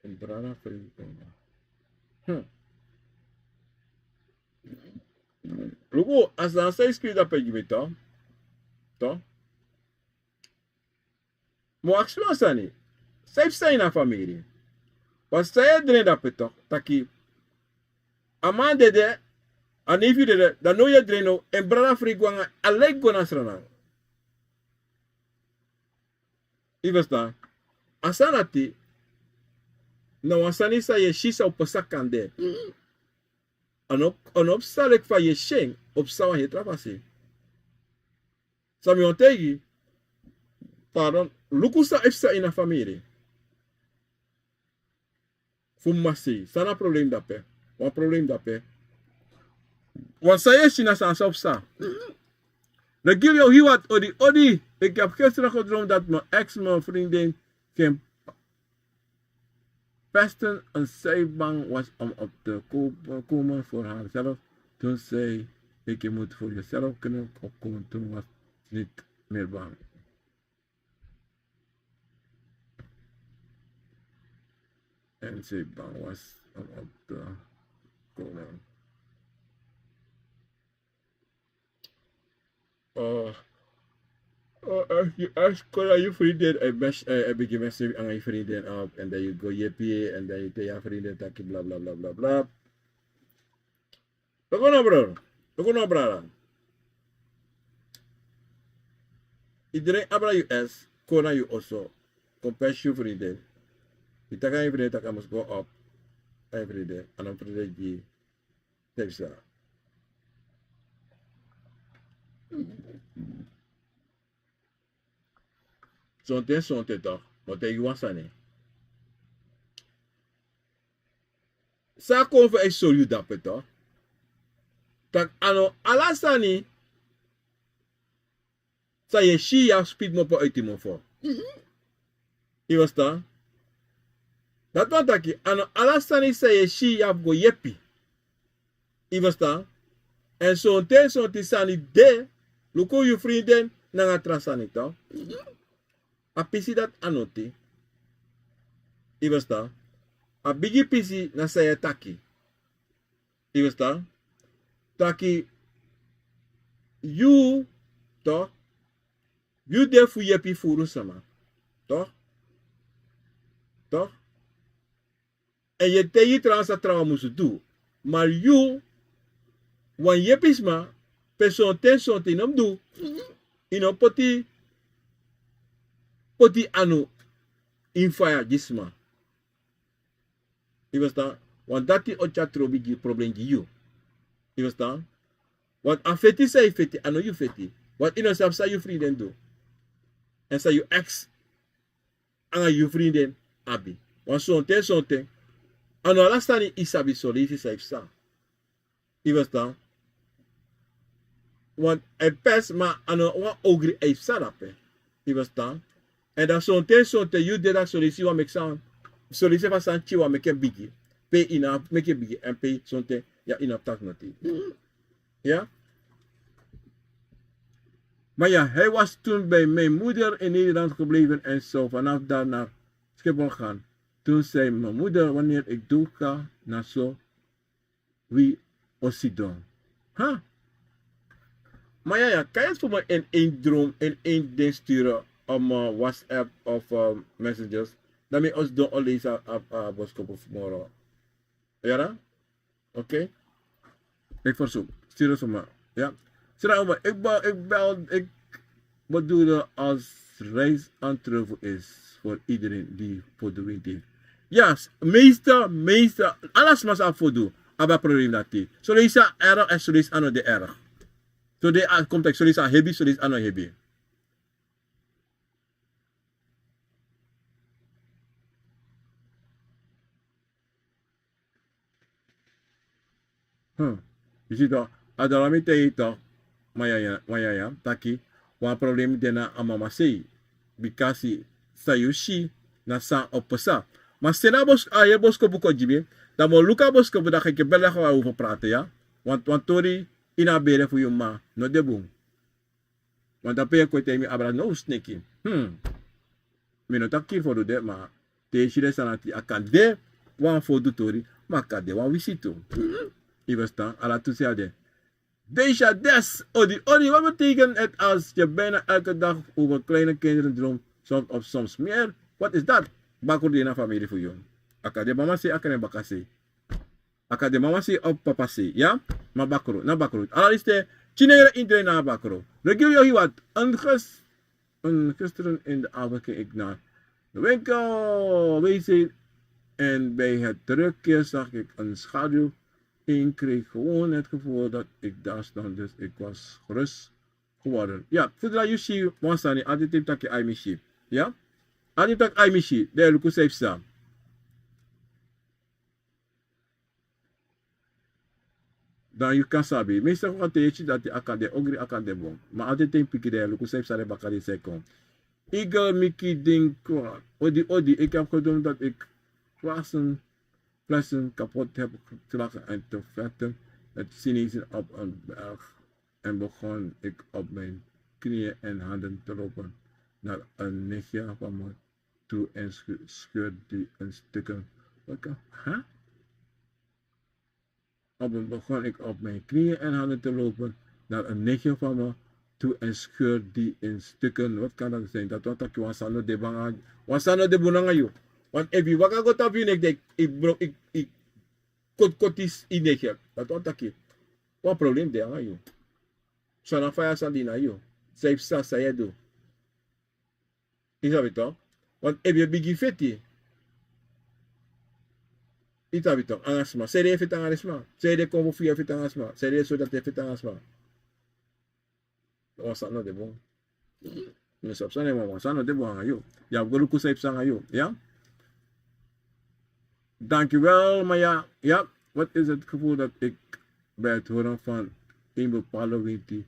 In brada vrij. Luego, als dan zij schreef dat bij je toch? Toch? Maar ik schreef dat niet. Zij zijn naar familie. Wat zij erin dat toch? Taki. Amande de. En if you did that, no ya dreno, en brada friguanga, alek go nasrana. Je verstaan? Asanati, nou asani sa je shisa op pasakande. Anop salek fa je sheng, op sawa je trapasi. Sami ontegi, pardon, lukusa efsa in a familie. Fumasi, sana probleem dape. Wan probleem dape. Wan sa je shina sa op sa. Dan geef je wat odi. Ik heb gisteren gedroomd dat mijn ex, mijn vriendin, ging pesten. Een zijbang was om op te komen voor haarzelf. Toen zei ik, je moet voor jezelf kunnen opkomen. Toen was ze niet meer bang. En zij bang was om op te komen. Als je vriendin heb je mensen aan je vriendin op en dan je go jeppie en dan je tegen je vriendin takje bla bla bla bla bla. Logo no bro. Iedereen abra US, kona you also. Compassion je vriendin. Je tak aan je vriendin, tak aan must go up. Every day. En dan vriendin die tekst daar. Zonte toch, maar tegen was niet. Sa kon voor is solide dat toch? Tak ano alasani. Sa je shia speed mo po uitimo voor. Je was dan? Dat wat taki ano alasani sa je shia go yepi. Je was dan? En zonte sani de, luko je vrienden na nga trasani toch? A pisi dat anoti. I basta. A bigi pisi na saya taki. I basta. Taki. You. Toch. You defu yepi furu sama. Toch. Toch. En je teyi transa trawa musu do. Maar you. Wan yepisma. Person ten sonti nam do. Ino poti anu infaya gisma. Je verstaan? Want dat die otja trobi die probleem die you. Je verstaan? Want aan feti say feti, anu you feti. Want ino sap sa you vrienden do. En sa you ex aan you vrienden abi. Want sonte. Anu alastani isabi solisi sa ifsa. Je verstaan? Want een pers maar anu wan ogri ifsa dape. Je verstaan? En dan sonte, you did that solisi wa mek sound. Solisi va san chi wa mek bigi. Pe ina mek bigi. En pe sonte, ja ina tak noti. Ja? Maar ja, hij was toen bij mijn moeder in Nederland gebleven en zo vanaf daar naar Schiphol gaan. Toen zei mijn moeder, wanneer ik doe ga naar zo, wie Osidon. Huh? Maar ja, kan je het voor me in één droom, in één ding sturen? WhatsApp of messages. Dan moet ons doen al deze boodschap of morgen. Ja? Oké? Ik verzoek. Stuur het voor me. Ja? Ik bedoel als reis aan travel is voor iedereen die voor de wind heeft. Ja, meester, alles mas aan voor doen. Aber probleem dat die. Zo is het erg en zo is het de erg. Zo de komt ik, zo is het heavy, zo is het heavy. Je ziet toch, adalamite ito, maya, taki, wan problem dena amama sei, bikasi sayushi na sa opasa. Maar sena bos aye bosko buko jibi, da mo luka bosko buda ke bela ko over prate ya. Want tori ina bere fu yuma no debung. Want da pe ko te mi abra no sneki. Mi no takir for de ma te shire sanati akande wan for du tori, makade wan wisito. Je verstaan, ala toeziade. Deze des, odi, wat betekent het als je bijna elke dag over kleine kinderen droomt, soms of soms meer? Wat is dat? Bakur di na familie voor jou. Aka de mama si, aka ne bakasi. Aka de mama si of papa si, ja? Maar bakuru, na bakuru. Ala liste, chinere iedereen na bakuru. Regio yo hiwat, gisteren in de avond ging ik naar de winkel bezig. En bij het terugkeer zag ik een schaduw. Ik kreeg gewoon het gevoel dat ik daar stond. Dus ik was gerust geworden. Ja, zodra je ziet, wansani, altijd tak je aimishi. Ja? Altijd tak aimishi. De luku safe staan. Dan je kan sabi. Meestal kan je dat je akande ogri akande bon. Maar altijd een pikje de luku safe staan bakari sekon. Ik miki ding kwa. Odi, ik heb gedaan dat ik flessen kapot heb geslagen en te vetten. Het Chinezen op een berg. En begon ik op mijn knieën en handen te lopen naar een nichtje van me toe en scheurde die een stukken. Huh? Begon ik op mijn knieën en handen te lopen naar een nichtje van me toe en scheurde die in stukken. Wat kan dat zijn? Dat wat ik wasano de banga, wasano de bunangayo. Want if je wakker gaat op je nek, ik kot is in nichtje. Dat wat ik. Wat probleem daar aan je? Sana faya sandina yo. Safe sa saya do. Is dat toch? Want if je bigi feti. Is dat toch? Angasma. Zij de fit angasma. Zij de kombo via fit angasma. Zij de zodat de fit angasma. Was dat nou de bon? Dus op zijn maar was dat nou de bon aan yo. Ja, golu ku safe sang yo. Ja? Dankjewel, maar ja, wat is het gevoel dat ik bij het horen van een bepaalde winter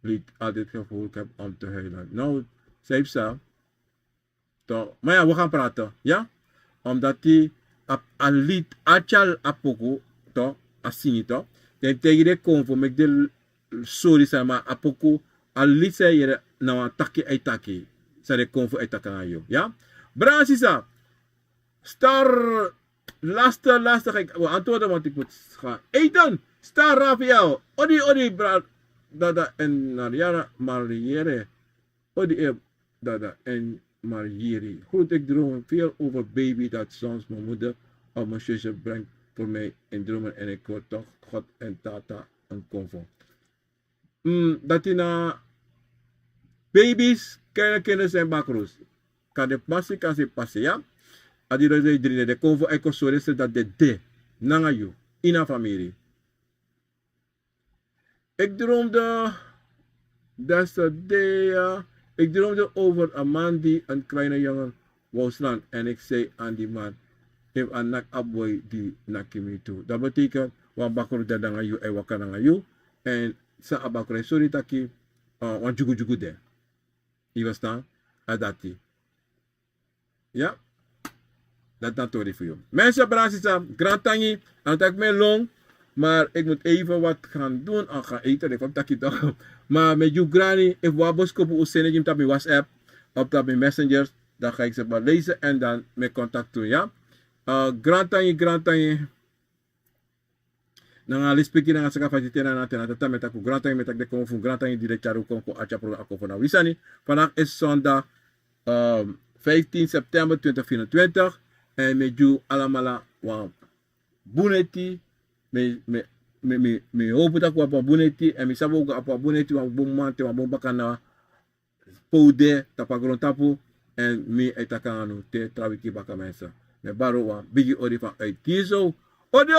lied altijd gevoel heb om te huilen. Nou, safe sa. Toch? Maar ja, we gaan praten. Ja? Omdat die een lied achal apoko, toch? Asini toch? Dan tegen de konvo met de sorry sa maar apoko een lied zei je nou een takje uit takje. Sa de konvo uit takje. Ja? Bransisa. Star laatste ga ik antwoorden want ik moet gaan eten. Star Rafael. Odi bra dada en Nariana Mariere. Odi dada en Marieri. Goed, ik droom veel over baby dat soms mijn moeder of mijn zusje brengt voor mij in dromen en ik hoor toch God en tata een convo. Dat in baby's kunnen zijn bakroes. Kan de passie kan ze passen, ja? Adi roze drine de convo eko sorese dat de nanga you in een familie. Ik droomde ik droomde over een man die een kleine jongen wou slaan. En ik zei aan die man, if een nak aboy die nakimi toe. Dat betekent, wan bakro da danga you en wakana you. En sa abakro sorry taki, wan jugu de. Je verstaan? Adati. Ja? Dat is voor jou. Mensen, Bransisa, grand tangi. En dat ik me long. Maar ik moet even wat gaan doen. En gaan eten. Ik heb toch. Maar met jou granny. If we boskopen hoe zin ik op mijn WhatsApp. Op mijn messengers. Dan ga ik ze maar lezen. En dan met contact doen. Ja. Grand tangi. Nang lispiki nang saka faciliteren na tata met aku grand tangi met de konfu grand tangi direct charu konfu acha pro ako van wisani. Vandaag is zondag 15 september 2024. En met jou allemaal wan buneti me hoop dat ik buneti en me sabo op buneti wan bomante wan bombakana poude tapagron tapu en me etakanu te trawiki baka mensen me baro wan bigi ori van uit kiezo odi